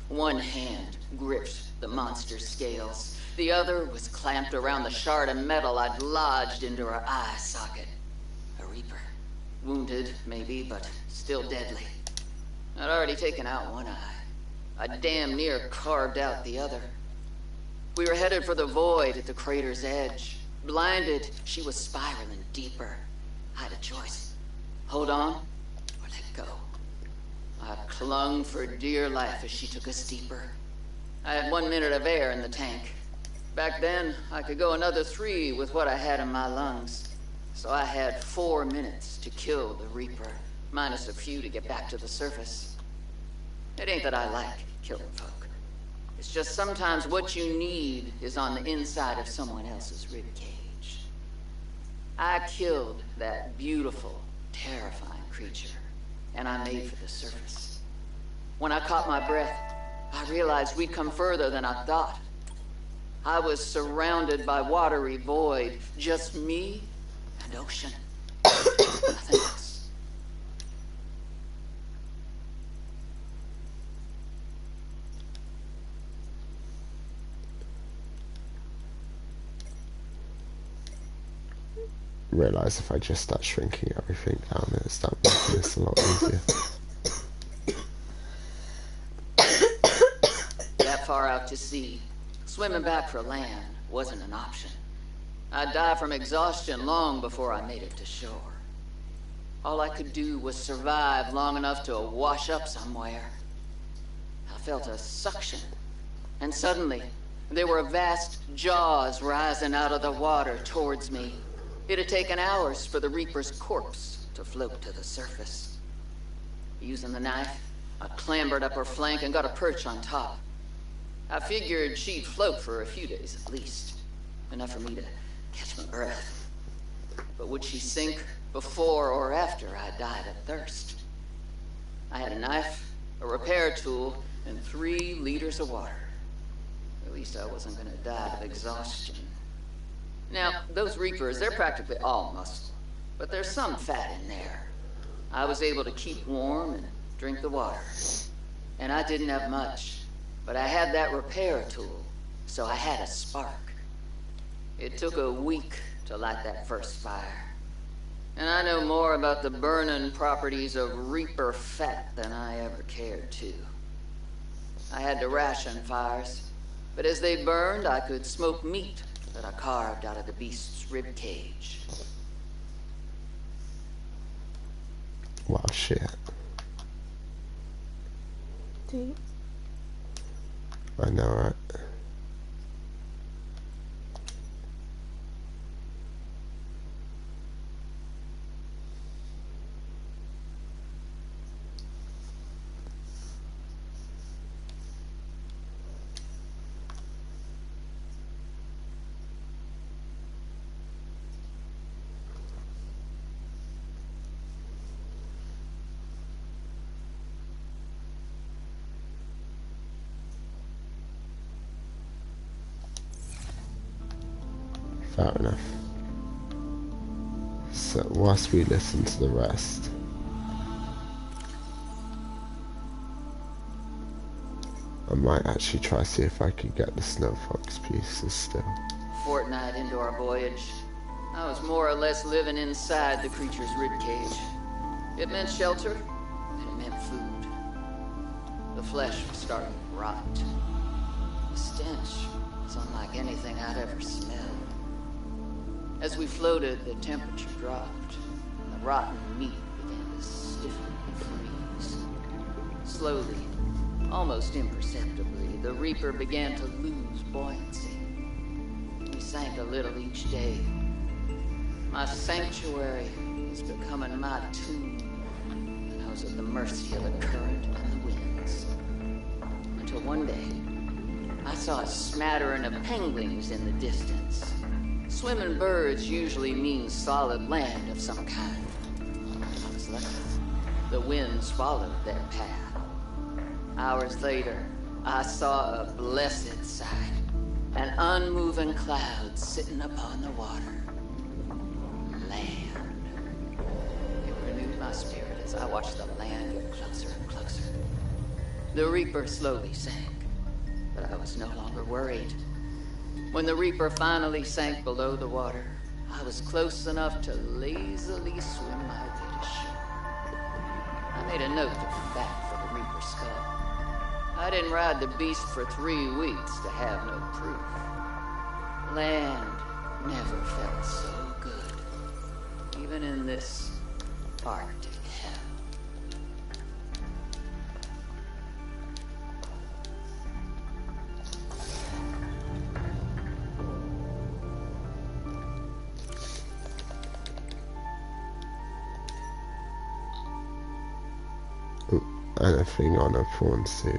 One hand gripped the monster's scales. The other was clamped around the shard of metal I'd lodged into her eye socket. A Reaper. Wounded, maybe, but still deadly. I'd already taken out one eye. I damn near carved out the other. We were headed for the void at the crater's edge. Blinded, she was spiraling deeper. I had a choice. Hold on, or let go. I clung for dear life as she took us deeper. I had 1 minute of air in the tank. Back then, I could go another 3 with what I had in my lungs. So I had 4 minutes to kill the Reaper, minus a few to get back to the surface. It ain't that I like killing folk. It's just sometimes what you need is on the inside of someone else's ribcage. I killed that beautiful, terrifying creature, and I made for the surface. When I caught my breath, I realized we'd come further than I thought. I was surrounded by watery void, just me and ocean. Nothing else. Realize if I just start shrinking everything down, it'll start making this a lot easier. That far out to sea, swimming back for land wasn't an option. I'd die from exhaustion long before I made it to shore. All I could do was survive long enough to wash up somewhere. I felt a suction, and suddenly, there were vast jaws rising out of the water towards me. It had taken hours for the Reaper's corpse to float to the surface. Using the knife, I clambered up her flank and got a perch on top. I figured she'd float for a few days at least, enough for me to catch my breath. But would she sink before or after I died of thirst? I had a knife, a repair tool, and 3 liters of water. At least I wasn't gonna die of exhaustion. Now, those Reapers, they're practically all muscle, but there's some fat in there. I was able to keep warm and drink the water. And I didn't have much, but I had that repair tool, so I had a spark. It took a week to light that first fire. And I know more about the burning properties of Reaper fat than I ever cared to. I had to ration fires, but as they burned, I could smoke meat that I carved out of the beast's rib cage. Wow, shit. Deep. I know, right? Fair enough. So whilst we listen to the rest, I might actually try to see if I could get the Snow Fox pieces still. Fortnight into our voyage, I was more or less living inside the creature's ribcage. It meant shelter, and it meant food. The flesh was starting to rot. The stench was unlike anything I'd ever smelled. As we floated, the temperature dropped, and the rotten meat began to stiffen and freeze. Slowly, almost imperceptibly, the Reaper began to lose buoyancy. We sank a little each day. My sanctuary was becoming my tomb, and I was at the mercy of the current and the winds. Until one day, I saw a smattering of penguins in the distance. Swimming birds usually mean solid land of some kind. I was lucky. The winds followed their path. Hours later, I saw a blessed sight. An unmoving cloud sitting upon the water. Land. It renewed my spirit as I watched the land get closer and closer. The Reaper slowly sank, but I was no longer worried. When the Reaper finally sank below the water, I was close enough to lazily swim my way to shore. I made a note to come back for the Reaper's skull. I didn't ride the beast for 3 weeks to have no proof. Land never felt so good, even in this Arctic hell. And a thing on a prawn suit.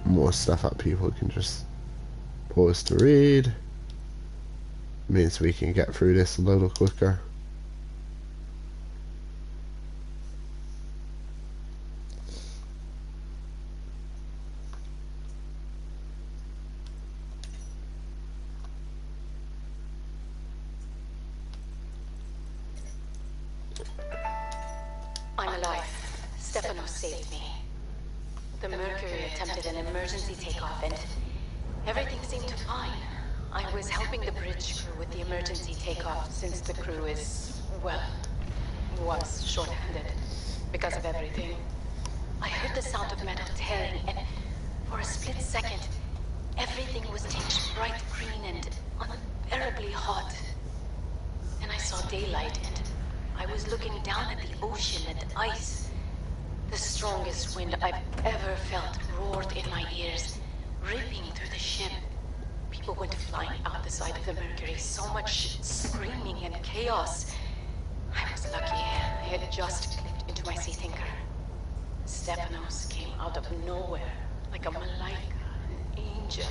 More stuff that people can just pause to read. Means we can get through this a little quicker. I'm alive. Stefano saved me. The Mercury attempted an emergency takeoff and everything seemed fine. I was helping the bridge crew with the emergency takeoff since the crew is, well, was short-handed because of everything. I heard the sound of metal tearing and for a split second, everything was tinged bright green and unbearably hot. Then I saw daylight and I was looking down at the ocean and ice. The strongest wind I've ever felt roared in my ears, ripping through the ship. People went flying out the side of the Mercury, so much screaming and chaos. I was lucky. I had just clipped into my sea tinker. Stepanos came out of nowhere, like a malaika, an angel.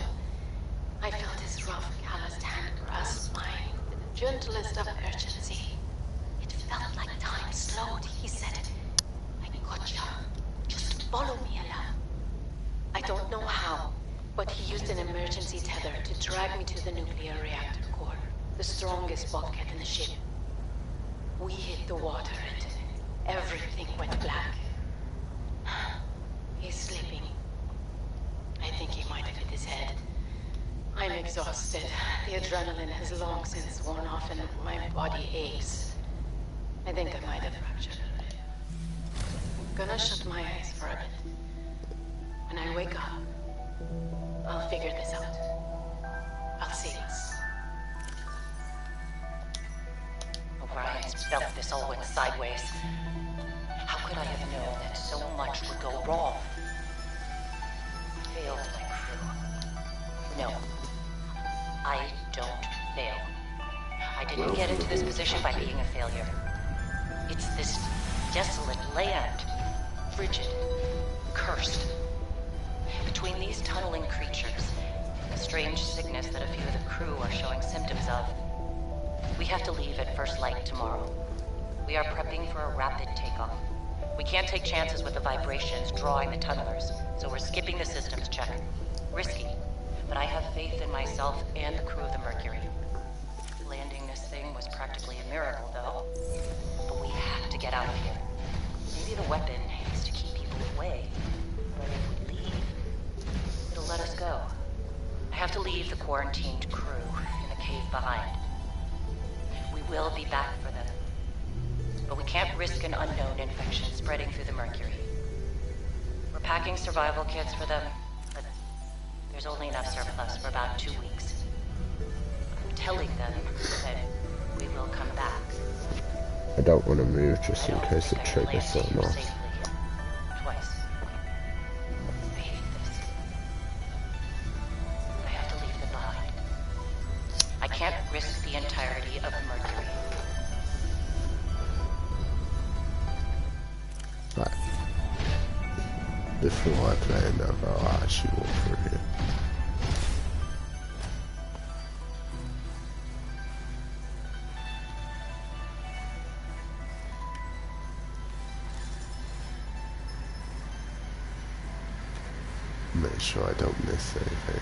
I felt his rough, calloused hand grasp mine with the gentlest of urgency. It felt like time slowed. He said, "Gotcha. Just follow me, Ella." I don't know how, but he used an emergency tether to drag me to the nuclear reactor core, the strongest bulkhead in the ship. We hit the water and everything went black. He's sleeping. I think he might have hit his head. I'm exhausted. The adrenaline has long since worn off and my body aches. I think I might have fractured it. Gonna shut my eyes for a bit. When I wake up, I'll figure this out. I'll see us. O'Brien's felt this all went sideways. How could I have known that so much would go wrong? Failed my crew. No. I don't fail. I didn't get into this position by being a failure. It's this desolate land. Frigid. Cursed. Between these tunneling creatures, a strange sickness that a few of the crew are showing symptoms of, we have to leave at first light tomorrow. We are prepping for a rapid takeoff. We can't take chances with the vibrations drawing the tunnelers, so we're skipping the systems check. Risky, but I have faith in myself and the crew of the Mercury. Landing this thing was practically a miracle, though. But we have to get out of here. Maybe the weapon is to keep people away. But if we leave, it'll let us go. I have to leave the quarantined crew in the cave behind. We will be back for them. But we can't risk an unknown infection spreading through the Mercury. We're packing survival kits for them, but there's only enough surplus for about 2 weeks. I'm telling them that we will come back. I don't want to move just in case it triggers something off. Twice. I hate this. I have to leave them behind. I can't risk the entirety of the Mercury. Right. Before I play another, I'll actually walk through here. Make sure I don't miss anything.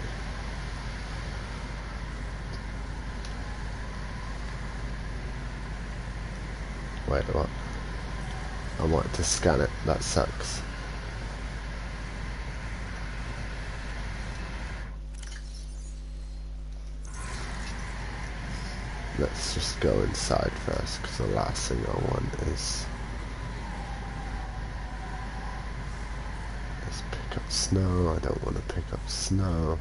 Wait, what? I wanted to scan it. That sucks. Let's just go inside first, because the last thing I want is pick up snow. I don't want to pick up snow.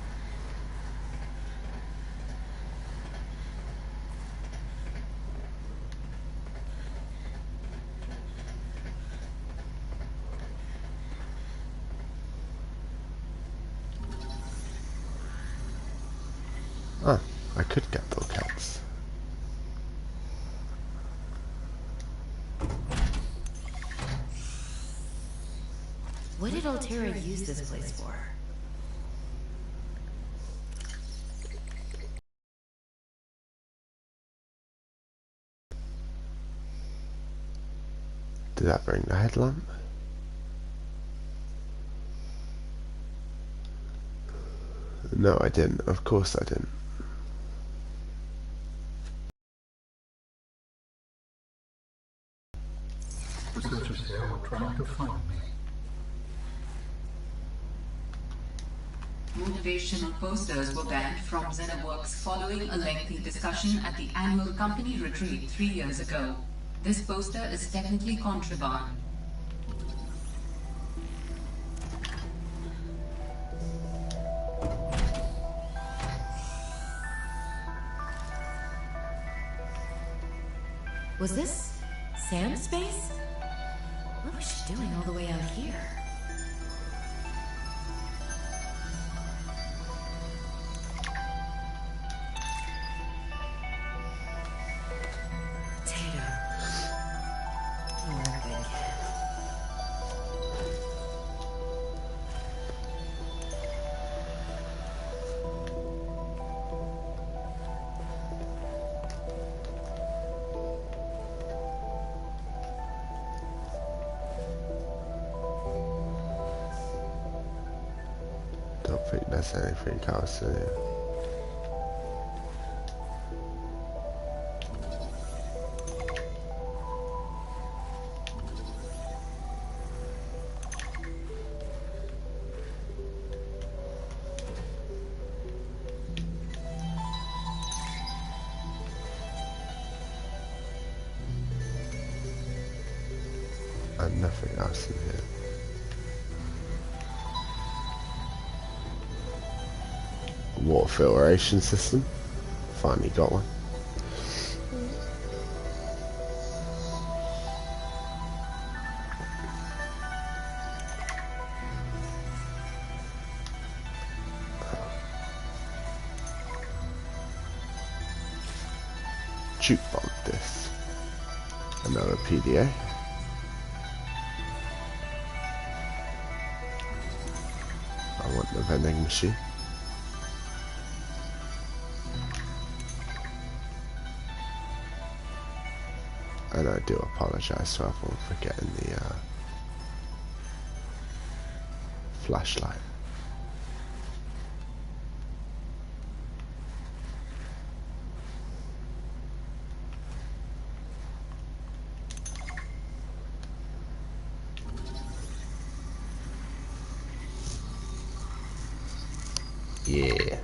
Ah, I could get bouquets. What did Altera use this place for? Did that bring the headlamp? No, I didn't. Of course I didn't. Researchers here were trying to find me. Motivational posters were banned from Xenoworks following a lengthy discussion at the annual company retreat 3 years ago. This poster is technically contraband. Was this Sam's space? What was she doing all the way out here? Potato. You're a good kid. Don't think there's anything else in here. And nothing else in here. Water filtration system. Finally got one. Jukebox disc. Another PDA. I want the vending machine. And I do apologise to everyone for getting the flashlight. Yeah.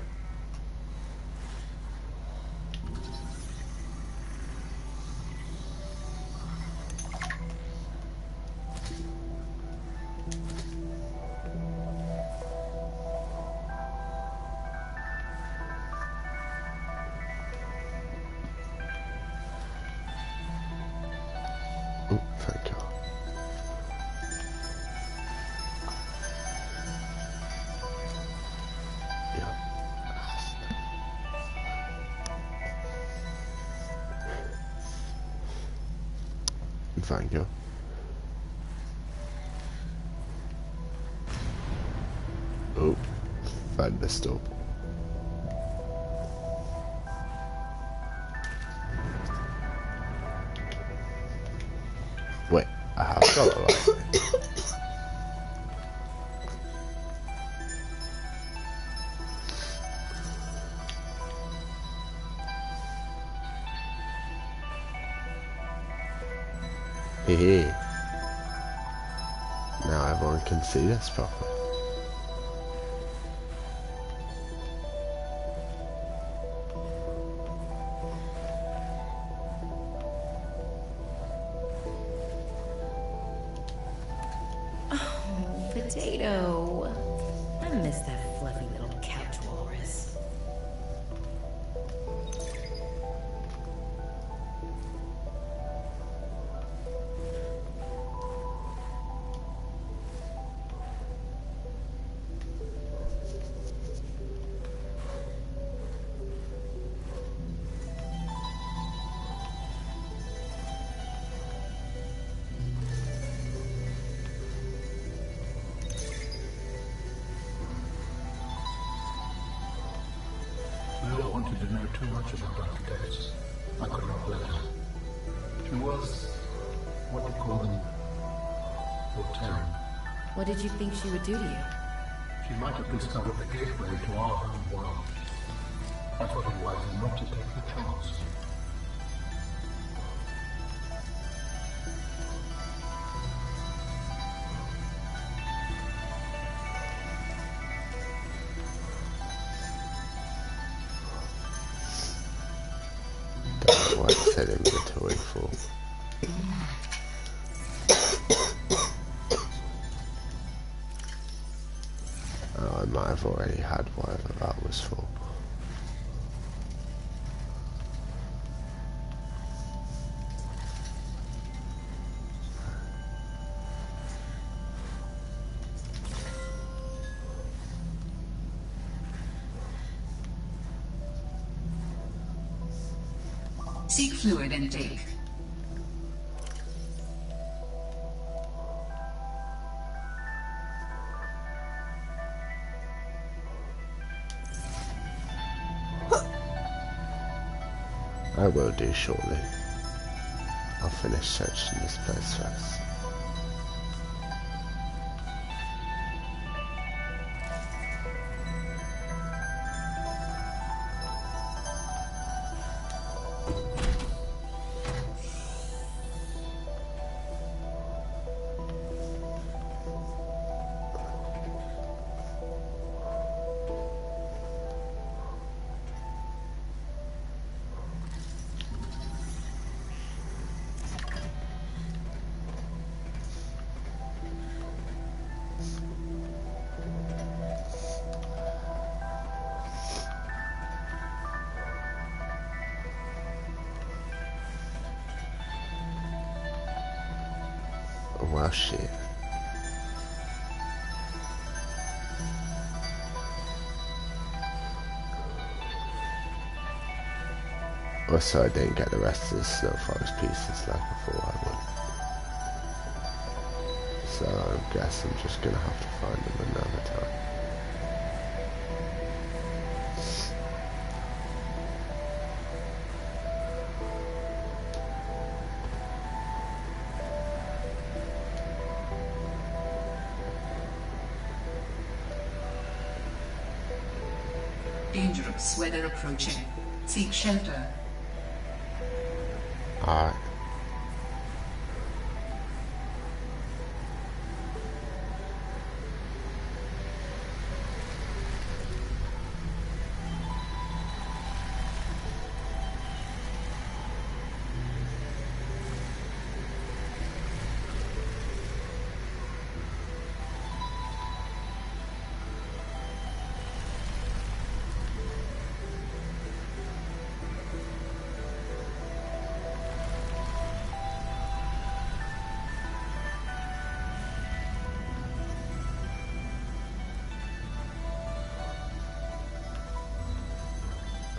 Oh, thank you. Yeah. Thank you. Oh, thunderstorm. Wait, I have got a light. Hehe. Now everyone can see this properly. Oh, Potato. I miss that fluffy little couch walrus. Lil wanted to know too much about Dr. Davis. I could not let her. She was, what do you call them, Voltaire. What did you think she would do to you? She might have discovered the gateway to our home world. I thought it wise not to take the chance. That's why I said inventory full. Oh, I might have already had whatever that was for. Seek fluid intake. I will do shortly. I'll finish searching this place first. Well, shit. Also, I didn't get the rest of the Snow Forest pieces like I thought I would. So I guess I'm just gonna have to find them another time. Dangerous weather approaching. Seek shelter. Alright.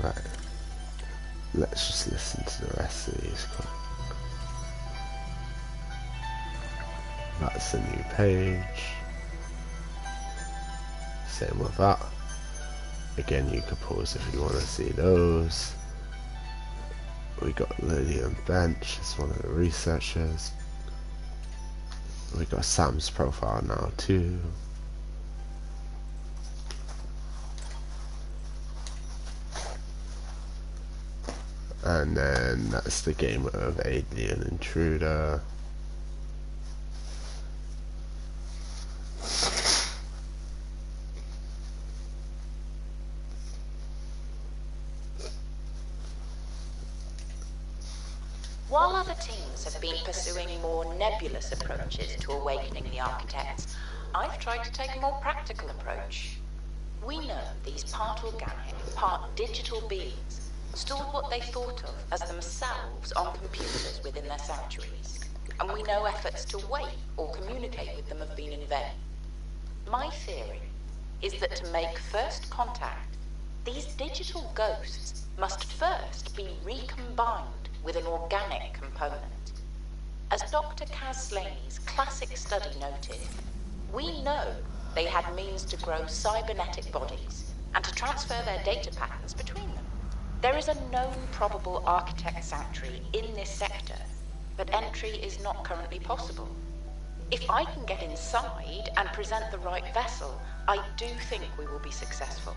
Right. Let's just listen to the rest of these. That's the new page. Same with that. Again, you can pause if you want to see those. We got Lillian Bench as one of the researchers. We got Sam's profile now too. And then that's the game of Alien Intruder. While other teams have been pursuing more nebulous approaches to awakening the architects, I've tried to take a more practical approach. We know these part organic, part digital beings stored what they thought of as themselves on computers within their sanctuaries, and we know efforts to wake or communicate with them have been in vain. My theory is that to make first contact, these digital ghosts must first be recombined with an organic component. As Dr. Kaz Slaney's classic study noted, we know they had means to grow cybernetic bodies and to transfer their data patterns between them. There is a known probable architect sanctuary in this sector, but entry is not currently possible. If I can get inside and present the right vessel, I do think we will be successful.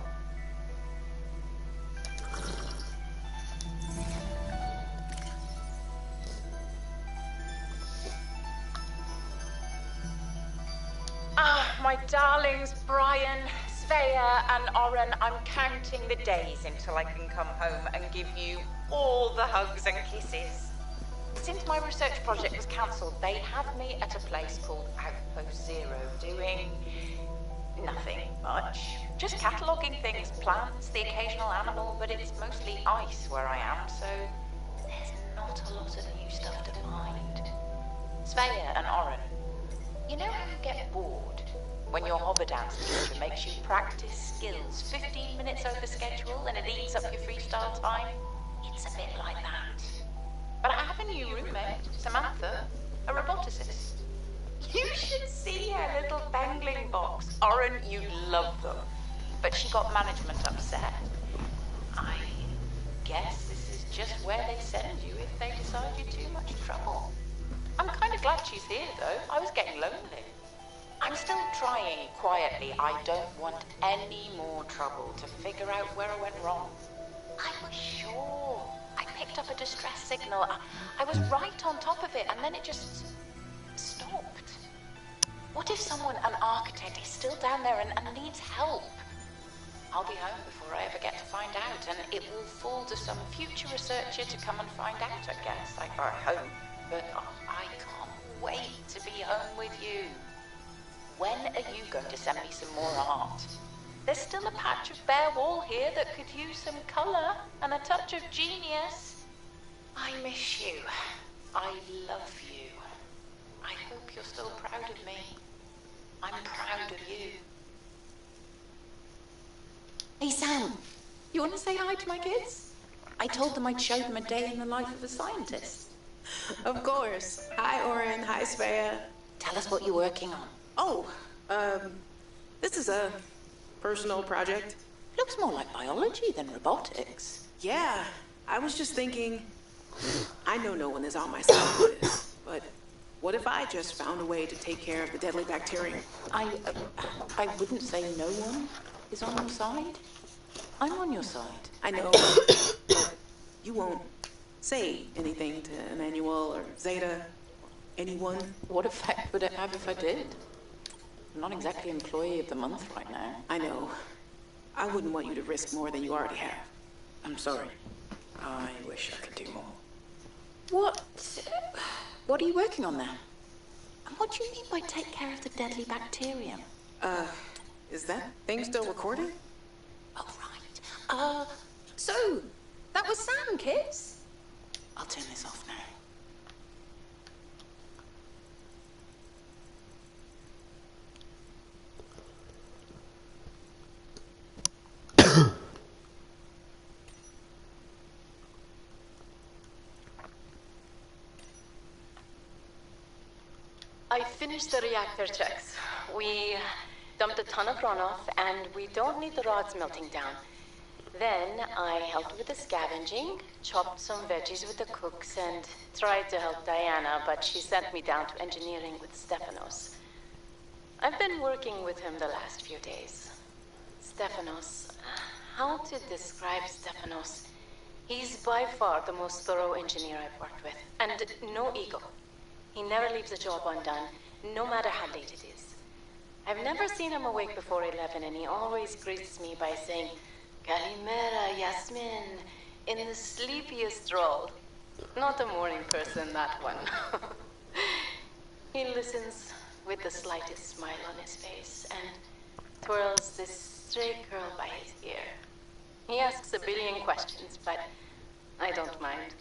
My darlings, Brian, Svea, and Oren, I'm counting the days until I can come home and give you all the hugs and kisses. Since my research project was cancelled, they have me at a place called Outpost Zero, doing nothing much. Just cataloguing things, plants, the occasional animal, but it's mostly ice where I am, so there's not a lot of new stuff to find. Svea and Oren, you know how you get bored when your hover dance teacher makes you practice skills 15 minutes over schedule and it eats up your freestyle time? It's a bit like that. But I have a new roommate, Samantha, a roboticist. You should see her little bangling box. Oren, you'd love them. But she got management upset. I guess this is just where they send you if they decide you're too much trouble. I'm kind of glad she's here, though. I was getting lonely. I'm still trying quietly. I don't want any more trouble to figure out where I went wrong. I was sure. I picked up a distress signal. I was right on top of it, and then it just stopped. What if someone, an architect, is still down there and needs help? I'll be home before I ever get to find out, and it will fall to some future researcher to come and find out, I guess. I hope. But I can't wait to be home with you. When are you going to send me some more art? There's still a patch of bare wall here that could use some colour and a touch of genius. I miss you. I love you. I hope you're still proud of me. I'm proud of you. Hey Sam, you want to say hi to my kids? I told them I'd show them a day in the life of a scientist. Of course. Hi, Oren. Hi, Svea. Tell us what you're working on. Oh, this is a personal project. Looks more like biology than robotics. Yeah, I was just thinking, I know no one is on my side with this, but what if I just found a way to take care of the deadly bacterium? I wouldn't say no one is on your side. I'm on your side. I know, but you won't say anything to Emmanuel or Zeta, anyone. What effect would it have if I did? I'm not exactly employee of the month right now. I know. I wouldn't want you to risk more than you already have. I'm sorry. I wish I could do more. What are you working on there? And what do you mean by take care of the deadly bacterium? Is that thing still recording? Oh, right. So, that was Sam, kids. I'll turn this off now. I finished the reactor checks. We dumped a ton of runoff, and we don't need the rods melting down. Then I helped with the scavenging, chopped some veggies with the cooks, and tried to help Diana, but she sent me down to engineering with Stefanos. I've been working with him the last few days. Stefanos, how to describe Stefanos? He's by far the most thorough engineer I've worked with, and no ego. He never leaves a job undone, no matter how late it is. I've never seen him awake before 11, and he always greets me by saying, Kalimera, Yasmin, in the sleepiest drawl. Not a morning person, that one. He listens with the slightest smile on his face and twirls this stray curl by his ear. He asks a billion questions, but I don't mind.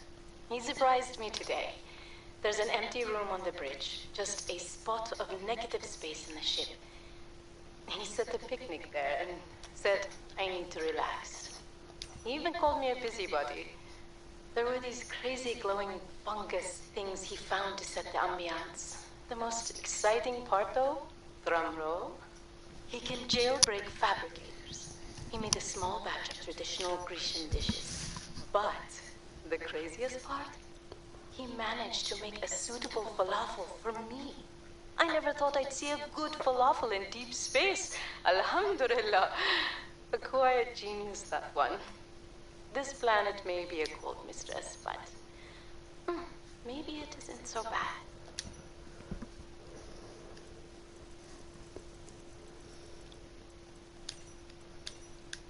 He surprised me today. There's an empty room on the bridge, just a spot of negative space in the ship. He set a picnic there and said I need to relax. He even called me a busybody. There were these crazy glowing fungus things he found to set the ambiance. The most exciting part though, drum roll, he can jailbreak fabricators. He made a small batch of traditional Grecian dishes. But the craziest part? He managed to make a suitable falafel for me. I never thought I'd see a good falafel in deep space. Alhamdulillah. A quiet genius, that one. This planet may be a cold mistress, but maybe it isn't so bad.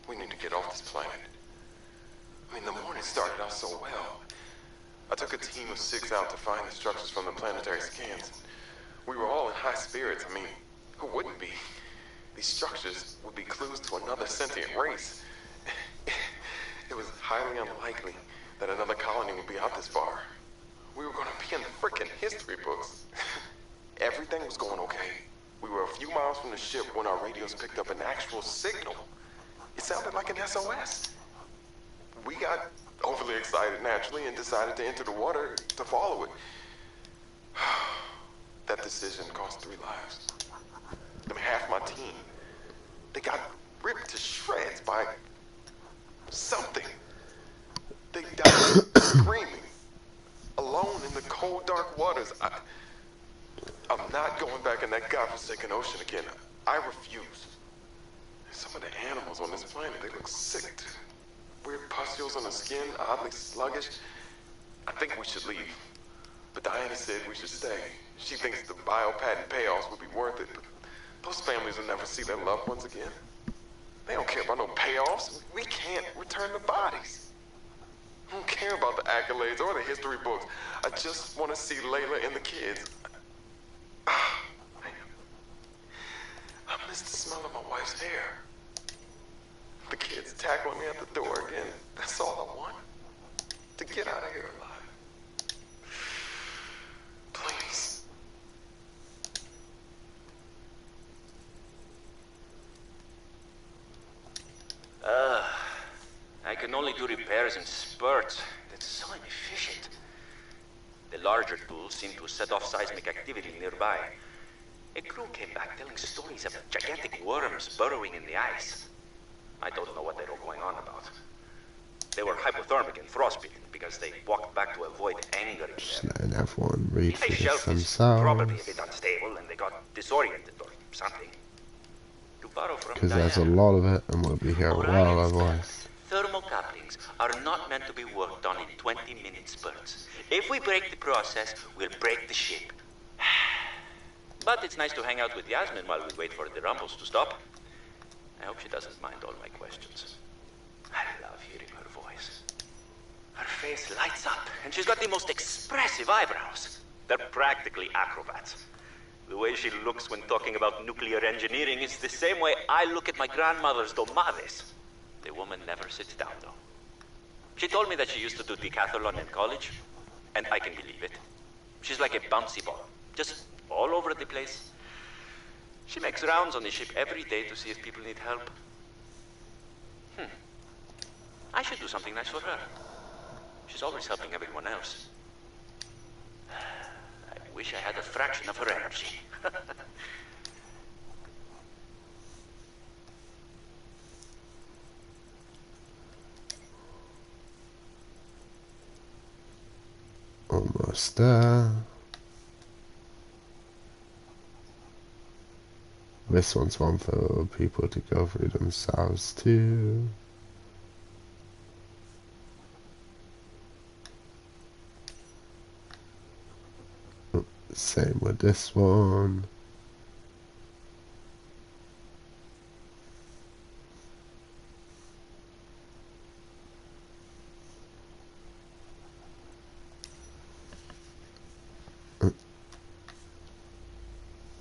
We need to get off this planet. I mean, the morning started out so well. I took a team of 6 out to find the structures from the planetary scans. We were all in high spirits. I mean, who wouldn't be? These structures would be clues to another sentient race. It was highly unlikely that another colony would be out this far. We were going to be in the frickin' history books. Everything was going okay. We were a few miles from the ship when our radios picked up an actual signal. It sounded like an SOS. We got overly excited naturally and decided to enter the water to follow it. That decision cost 3 lives. I mean, half my team. They got ripped to shreds by something. They died screaming, alone in the cold, dark waters. I'm not going back in that godforsaken ocean again. I refuse. Some of the animals on this planet, they look sick too. Weird pustules on the skin, oddly sluggish. I think we should leave. But Diana said we should stay. She thinks the bio-patent payoffs would be worth it, but those families will never see their loved ones again. They don't care about no payoffs. We can't return the bodies. I don't care about the accolades or the history books. I just want to see Layla and the kids. Man. I miss the smell of my wife's hair. The kids tackling me at the door again. That's all I want. To get out of here alive. Please. I can only do repairs in spurts. It's so inefficient. The larger tools seem to set off seismic activity nearby. A crew came back telling stories of gigantic worms burrowing in the ice. I don't know what they were going on about. They were hypothermic and frostbitten because they walked back to avoid anger. Just letting everyone read The for ice shelf is themselves. probably a bit unstable and they got disoriented or something. To borrow from Because there's a lot of it and we'll be here a while otherwise. thermocouplings are not meant to be worked on in 20-minute spurts. If we break the process, we'll break the ship. But it's nice to hang out with Yasmin while we wait for the rumbles to stop. I hope she doesn't mind all my questions. I love hearing her voice. Her face lights up, and she's got the most expressive eyebrows. They're practically acrobats. The way she looks when talking about nuclear engineering is the same way I look at my grandmother's domades. The woman never sits down, though. She told me that she used to do decathlon in college, and I can believe it. She's like a bouncy ball, just all over the place. She makes rounds on the ship every day to see if people need help. I should do something nice for her. She's always helping everyone else. I wish I had a fraction of her energy. Almost there. This one's one for people to go through themselves too. Same with this one.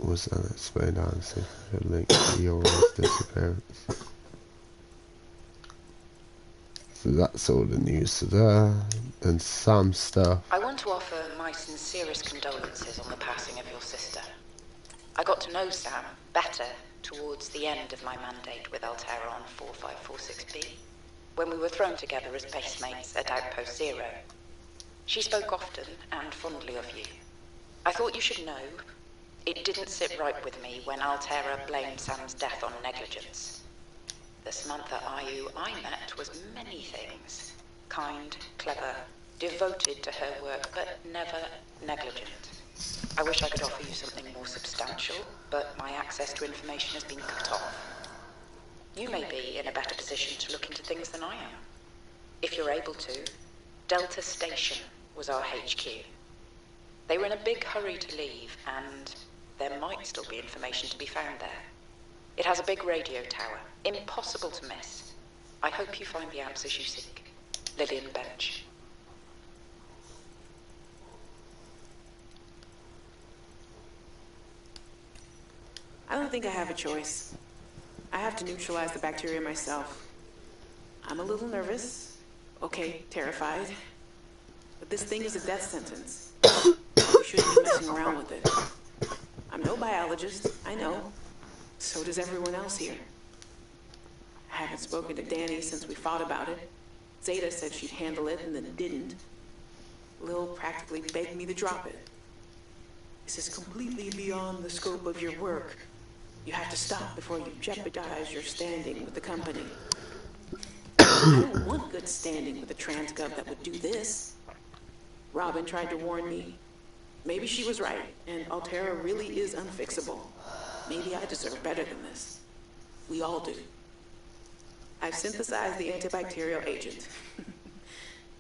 was unexplained answer linked to your disappearance. So that's all the news there. And some stuff. I want to offer my sincerest condolences on the passing of your sister. I got to know Sam better towards the end of my mandate with Altera on 4546B, when we were thrown together as basemates at Outpost Zero. She spoke often and fondly of you. I thought you should know, it didn't sit right with me when Altera blamed Sam's death on negligence. The Samantha Ayu I met was many things. Kind, clever, devoted to her work, but never negligent. I wish I could offer you something more substantial, but my access to information has been cut off. You may be in a better position to look into things than I am. If you're able to, Delta Station was our HQ. They were in a big hurry to leave, and there might still be information to be found there. It has a big radio tower, impossible to miss. I hope you find the answers you seek. Lillian Bench. I don't think I have a choice. I have to neutralize the bacteria myself. I'm a little nervous. Okay, terrified. But this thing is a death sentence. We shouldn't be messing around with it. I'm no biologist, I know. So does everyone else here. I haven't spoken to Danny since we fought about it. Zeta said she'd handle it and then didn't. Lil practically begged me to drop it. This is completely beyond the scope of your work. You have to stop before you jeopardize your standing with the company. I don't want good standing with a transgov that would do this. Robin tried to warn me. Maybe she was right, and Altera really is unfixable. Maybe I deserve better than this. We all do. I've synthesized the antibacterial agent.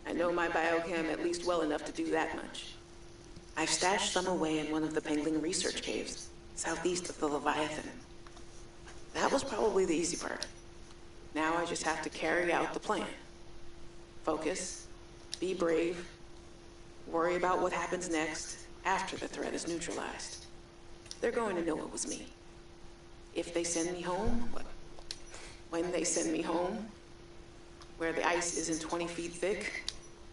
I know my biochem at least well enough to do that much. I've stashed some away in one of the Pengling research caves, southeast of the Leviathan. That was probably the easy part. Now I just have to carry out the plan. Focus, be brave, worry about what happens next after the threat is neutralized. They're going to know it was me. If they send me home, when they send me home, where the ice isn't 20 feet thick,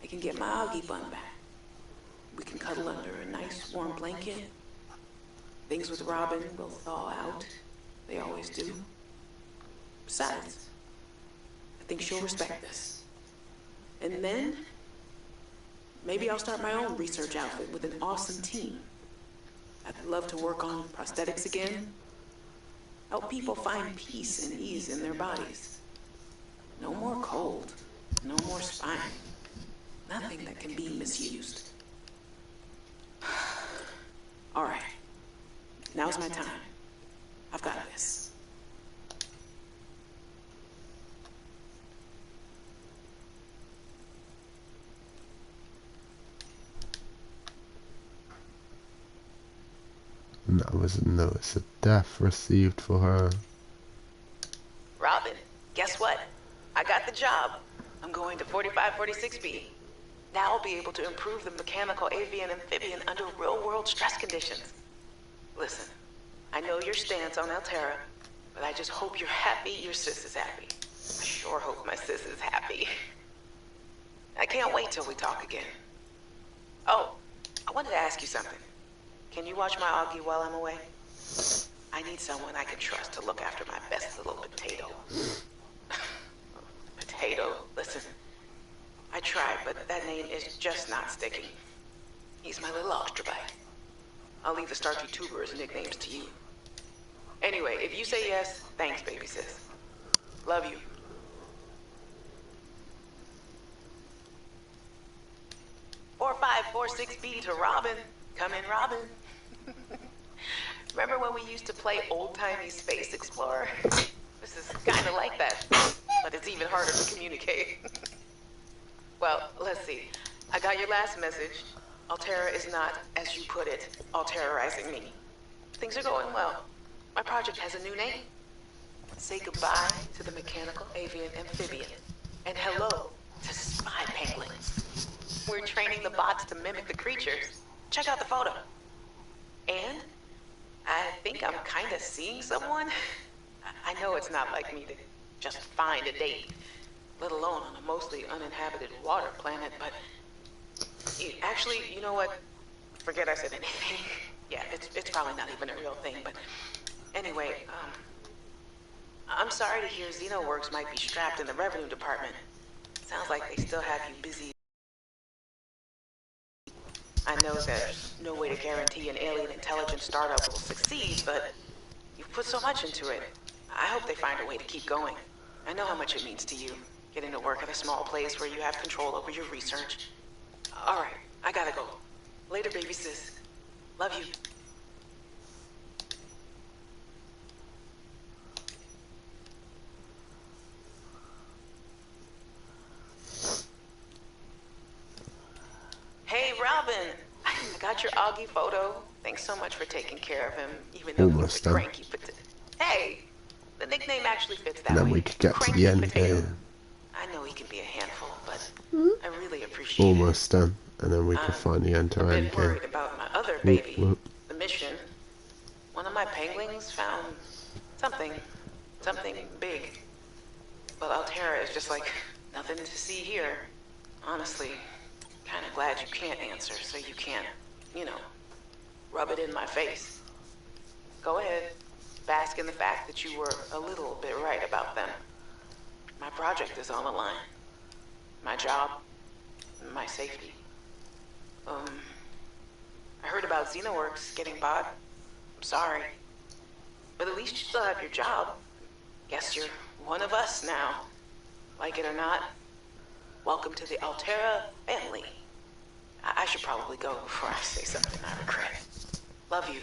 I can get my Augie bun back. We can cuddle under a nice warm blanket. Things with Robin will thaw out. They always do. Besides, I think she'll respect this. And then, maybe I'll start my own research outfit with an awesome team. I'd love to work on prosthetics again. Help people find peace and ease in their bodies. No more cold. No more spine. Nothing that can be misused. All right. Now's my time. I've got this. And that was a notice of death received for her. Robin, guess what? I got the job. I'm going to 4546B. Now I'll be able to improve the mechanical avian amphibian under real-world stress conditions. Listen, I know your stance on Altera, but I just hope you're happy your sis is happy. I sure hope my sis is happy. I can't wait till we talk again. Oh, I wanted to ask you something. Can you watch my Augie while I'm away? I need someone I can trust to look after my best little potato. Potato, listen. I tried, but that name is just not sticking. He's my little extra bite. I'll leave the starchy tubers nicknames to you. Anyway, if you say yes, thanks, baby sis. Love you. Four, 5, 4, 6B to Robin. Come in, Robin. Remember when we used to play old-timey Space Explorer? This is kind of like that, but it's even harder to communicate. Well, let's see. I got your last message. Altera is not, as you put it, all-terrorizing me. Things are going well. My project has a new name. Say goodbye to the mechanical avian amphibian, and hello to spy penguins. We're training the bots to mimic the creatures. Check out the photo. And I think I'm kind of seeing someone. I know it's not like me to just find a date, let alone on a mostly uninhabited water planet, but actually, you know what? Forget I said anything. Yeah, it's probably not even a real thing, but anyway, I'm sorry to hear Xenoworks might be strapped in the revenue department. Sounds like they still have you busy. I know there's no way to guarantee an alien intelligence startup will succeed, but you've put so much into it. I hope they find a way to keep going. I know how much it means to you, getting to work at a small place where you have control over your research. All right, I gotta go. Later, baby sis. Love you. Hey, Robin. I got your Augie photo. Thanks so much for taking care of him, even though he was a cranky potato. Hey, the nickname actually fits that And then way. we could get to the end game. I know he can be a handful, but I really appreciate Almost done. And then we could finally enter it. end I'm game. worried about my other baby, the mission. One of my penguins found something big. But Altera is just like nothing to see here. Honestly, kind of glad you can't answer, so you can't, rub it in my face. Go ahead, bask in the fact that you were a little bit right about them. My project is on the line. My job, my safety. I heard about Xenoworks getting bought. I'm sorry. But at least you still have your job. Guess you're one of us now. Like it or not, welcome to the Altera family. I should probably go before I say something I regret. Love you.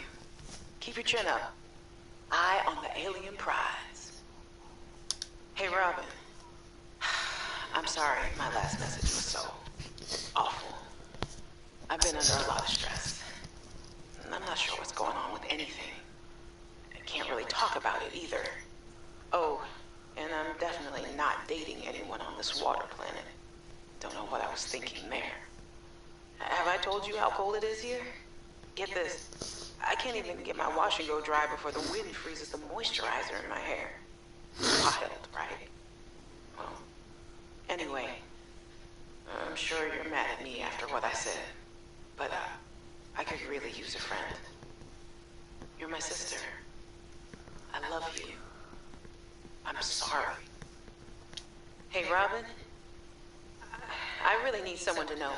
Keep your chin up. Eye on the alien prize. Hey, Robin. I'm sorry my last message was so awful. I've been under a lot of stress. And I'm not sure what's going on with anything. I can't really talk about it either. Oh, and I'm definitely not dating anyone on this water planet. Don't know what I was thinking there. Have I told you how cold it is here? Get this. I can't even get my wash and go dry before the wind freezes the moisturizer in my hair. Wild, right? Well, anyway, I'm sure you're mad at me after what I said. But, I could really use a friend. You're my sister. I love you. I'm sorry. Hey, Robin. I really need someone to know.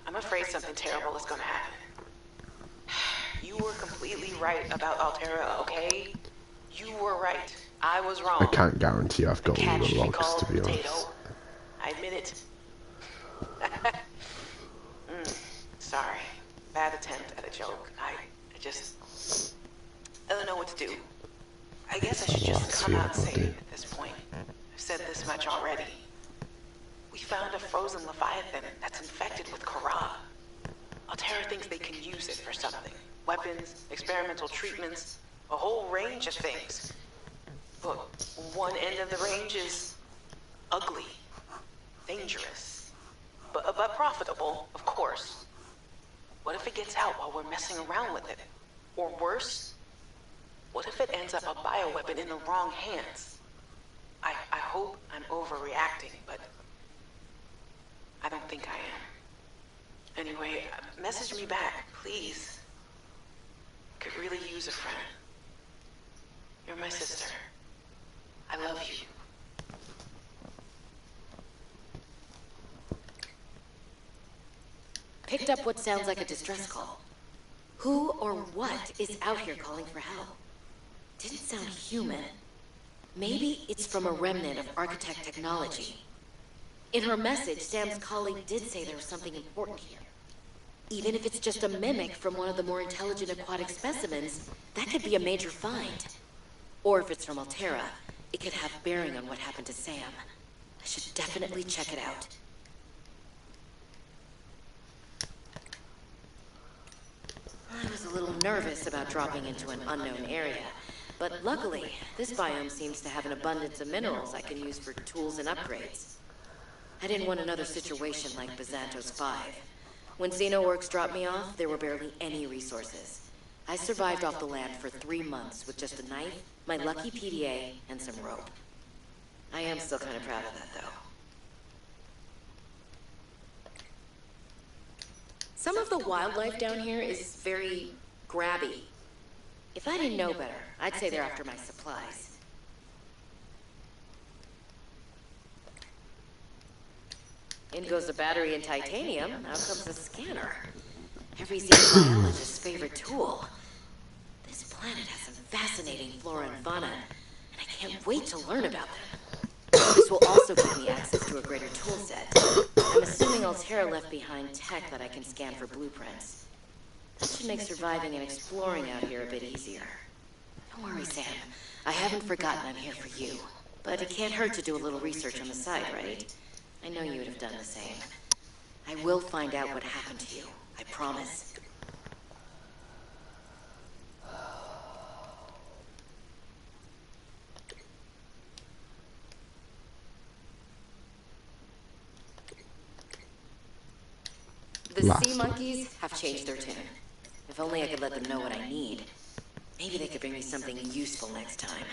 I'm afraid something terrible is gonna happen. You were completely right about Altera, okay? You were right. I was wrong. I can't guarantee I've got all the logs, to be honest. I admit it. Sorry. Bad attempt at a joke. I don't know what to do. I guess I should just come out and say it at this point. I've said this much already. We found a frozen Leviathan that's infected with Kara. Altera thinks they can use it for something. Weapons, experimental treatments, a whole range of things. But one end of the range is ugly, dangerous, but profitable, of course. What if it gets out while we're messing around with it? Or worse, what if it ends up a bioweapon in the wrong hands? I hope I'm overreacting, but I don't think I am. Anyway, message me back, please. Could really use a friend. You're my sister. I love you. Picked up what sounds like a distress call. Who or what is out here calling for help? Didn't sound human. Maybe it's from a remnant of architect technology. In her message, Sam's colleague did say there was something important here. Even if it's just a mimic from one of the more intelligent aquatic specimens, that could be a major find. Or if it's from Altera, it could have bearing on what happened to Sam. I should definitely check it out. I was a little nervous about dropping into an unknown area, but luckily, this biome seems to have an abundance of minerals I can use for tools and upgrades. I didn't want another situation like Bazanto's 5. When Xenoworks dropped me off, there were barely any resources. I survived off the land for 3 months with just a knife, my lucky PDA, and some rope. I am still kind of proud of that, though. Some of the wildlife down here is very grabby. If I didn't know better, I'd say they're after my supplies. In goes the battery and titanium, out comes the scanner. Every sea biologist's favorite tool. This planet has some fascinating flora and fauna, and I can't wait to learn about them. This will also give me access to a greater tool set. I'm assuming Altera left behind tech that I can scan for blueprints. That should make surviving and exploring out here a bit easier. Don't worry, Sam. I haven't forgotten I'm here for you. But it can't hurt to do a little research on the side, right? I know you would have done the same. I will find out what happened to you. I promise. The sea monkeys have changed their tune. If only I could let them know what I need. Maybe they could bring me something useful next time.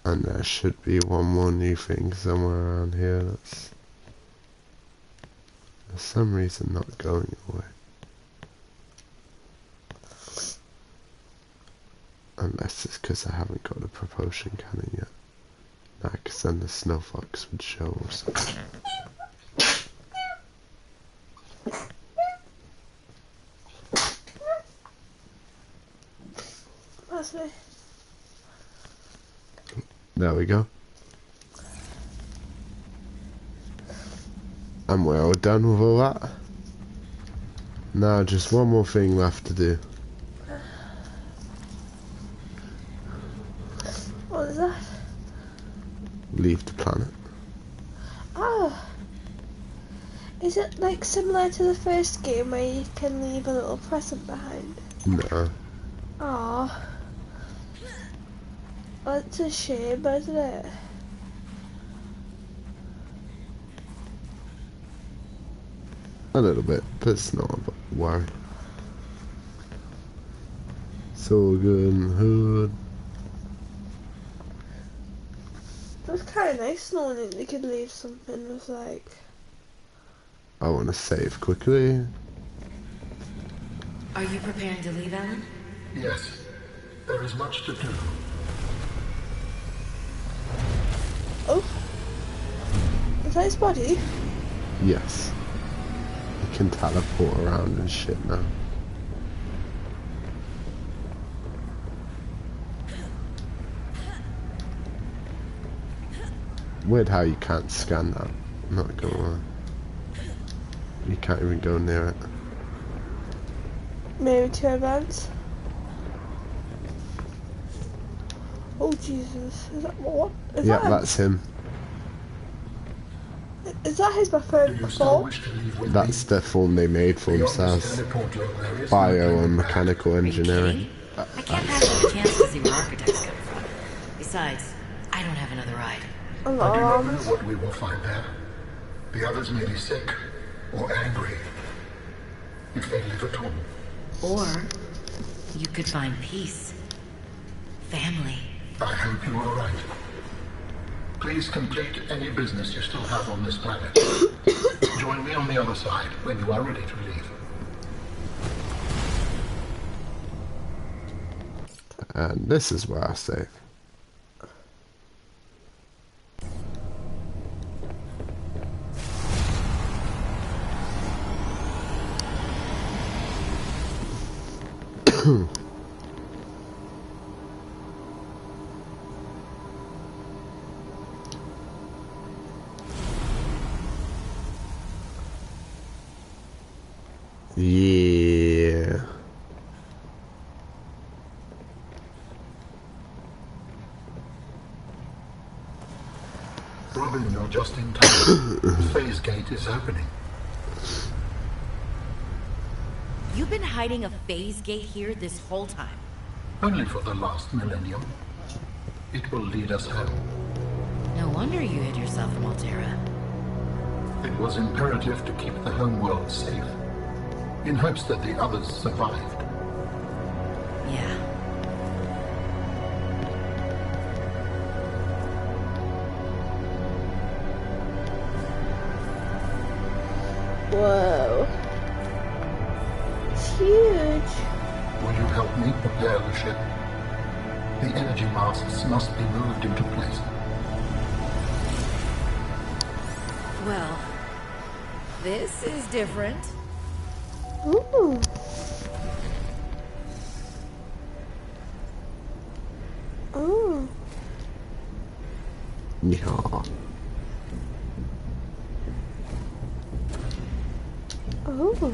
And there should be one more new thing somewhere around here that's for some reason not going away. Unless it's because I haven't got a propulsion cannon yet. Nah, because then the snow fox would show or something. That's me. There we go. And we're all done with all that. Now just one more thing left to do. What is that? Leave the planet. Oh. Is it like similar to the first game where you can leave a little present behind? No. Oh. That's a shame, isn't it? A little bit, but it's not a worry. It's all good in the hood. It was kind of nice knowing that they could leave something with like... I want to save quickly. Are you preparing to leave, Alan? Yes. There is much to do. Oh. Is that his body? Yes. You can teleport around and shit now. Weird how you can't scan that. I'm not gonna lie. You can't even go near it. Maybe too advanced. Oh Jesus! Is that what? Is Yeah, that that's him. Is that his preferred form? That's the form they made for themselves. Bio and mechanical engineering. I can't pass up a chance to see where architects come from. Besides, I don't have another ride. I do not know what we will find there. The others may be sick or angry, if they live at all. Or you could find peace. Family. I hope you are right. Please complete any business you still have on this planet. Join me on the other side when you are ready to leave. And this is where I save. Yeah. Robin, you're just in time. The phase gate is opening. You've been hiding a phase gate here this whole time. Only for the last millennium. It will lead us home. No wonder you hid yourself from Alterra. It was imperative to keep the home world safe, in hopes that the others survived. Yeah. Whoa. It's huge. Will you help me prepare the ship? The energy masts must be moved into place. Well, this is different. Ooh. Ooh. Yeah. Ooh.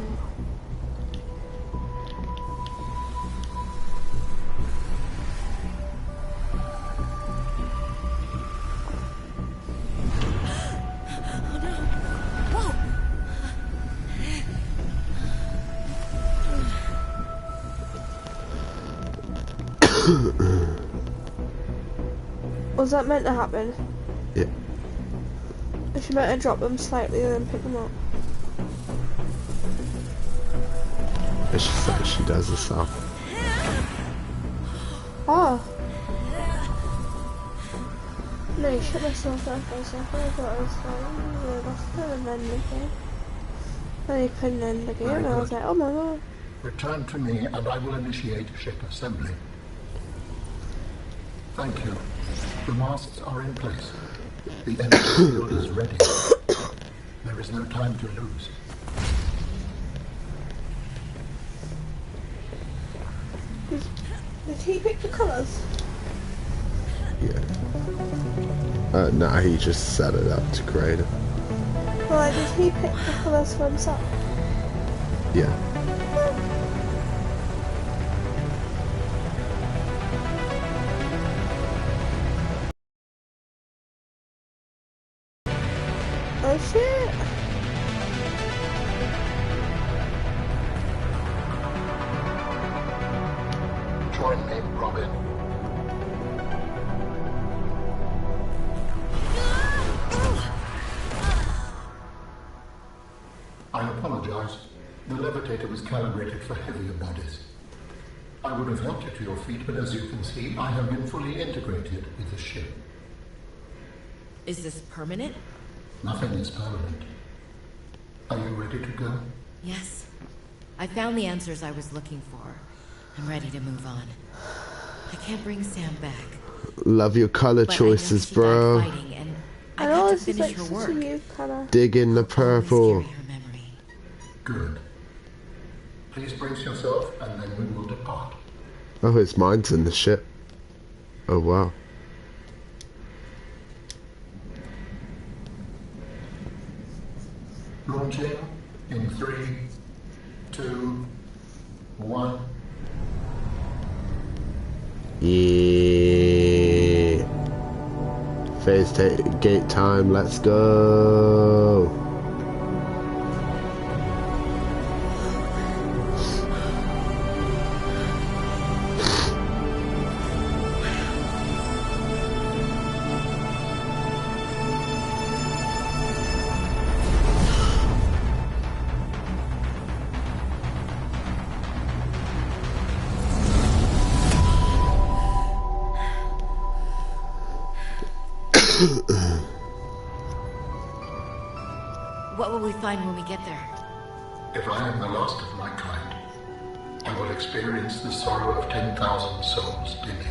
Was that meant to happen? Yeah. She meant to drop them slightly and then pick them up. It's just like she does herself. Oh. No, you shut myself down for a second. I thought I was fine. That's kind of end again. Then you couldn't end again, and I was like, oh my god. Return to me and I will initiate ship assembly. Thank you. The masts are in place. The energy field is ready. There is no time to lose. Did he pick the colours? Yeah. No, he just set it up to create it. Well, did he pick the colours for himself? Yeah. Oh shit! Join me, Robin. I apologize. The levitator was calibrated for heavier bodies. I would have helped you to your feet, but as you can see, I have been fully integrated with the ship. Is this permanent? Nothing is permanent. Are you ready to go? Yes. I found the answers I was looking for. I'm ready to move on. I can't bring Sam back. Love your color choices, bro. I got to finish her work. Dig in the purple. Good. Please brace yourself, and then we will depart. Oh, his mind's in the ship. Oh, wow. Launching in 3, 2, 1. Yeah. Phase gate time, let's go. What will we find when we get there? If I am the last of my kind, I will experience the sorrow of 10,000 souls dimming.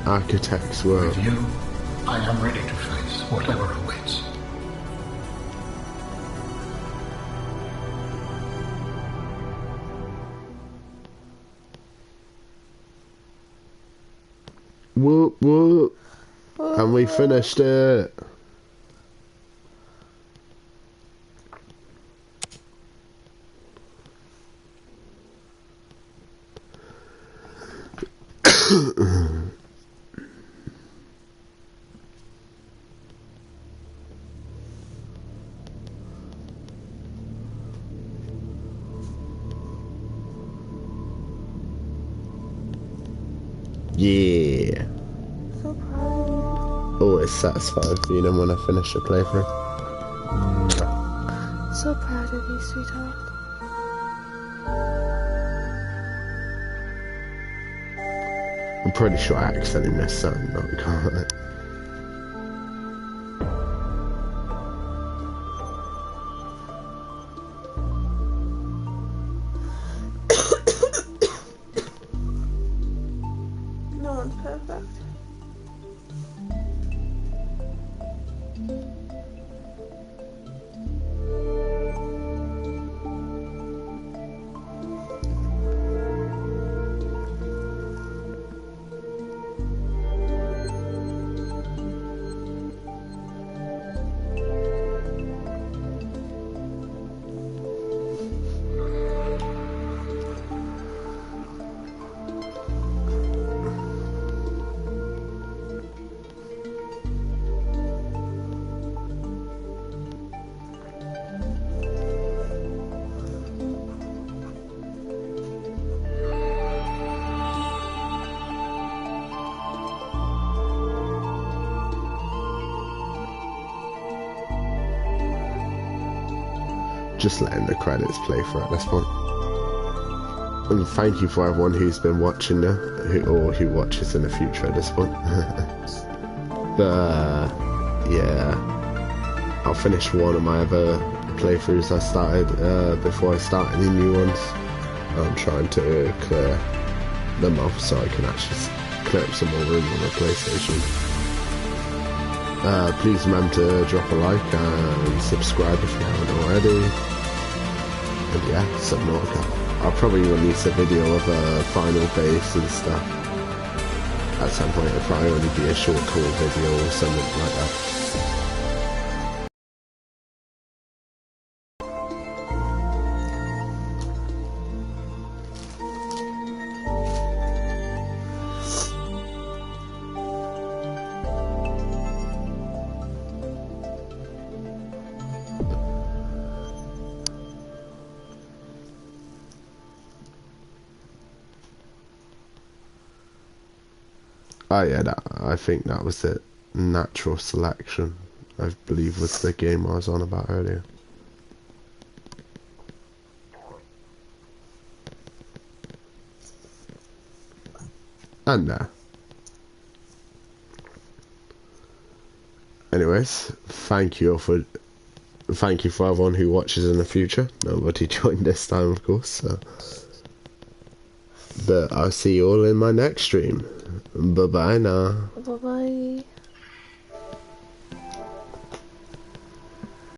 Architect's world. With you, I am ready to face whatever awaits. Whoop whoop. And we finished it. Yeah. So proud. Always satisfied feeling when I finish a playthrough. So proud of you, sweetheart. I'm pretty sure I accidentally missed something, not can't it? No one's perfect. Just letting the credits play for at this point. And thank you for everyone who's been watching now, who watches in the future at this point. But yeah, I'll finish one of my other playthroughs I started before I start any new ones. I'm trying to clear them off so I can actually clear up some more room on the PlayStation. Please remember to drop a like and subscribe if you haven't already. And yeah, Subnautica. I'll probably release a video of a final base and stuff at some point. It'll probably only be a short cool video or something like that. Oh yeah, I think that was it. Natural selection, I believe, was the game I was on about earlier. And anyways, thank you for everyone who watches in the future. Nobody joined this time, of course. So. But I'll see you all in my next stream. Bye bye now. Bye bye.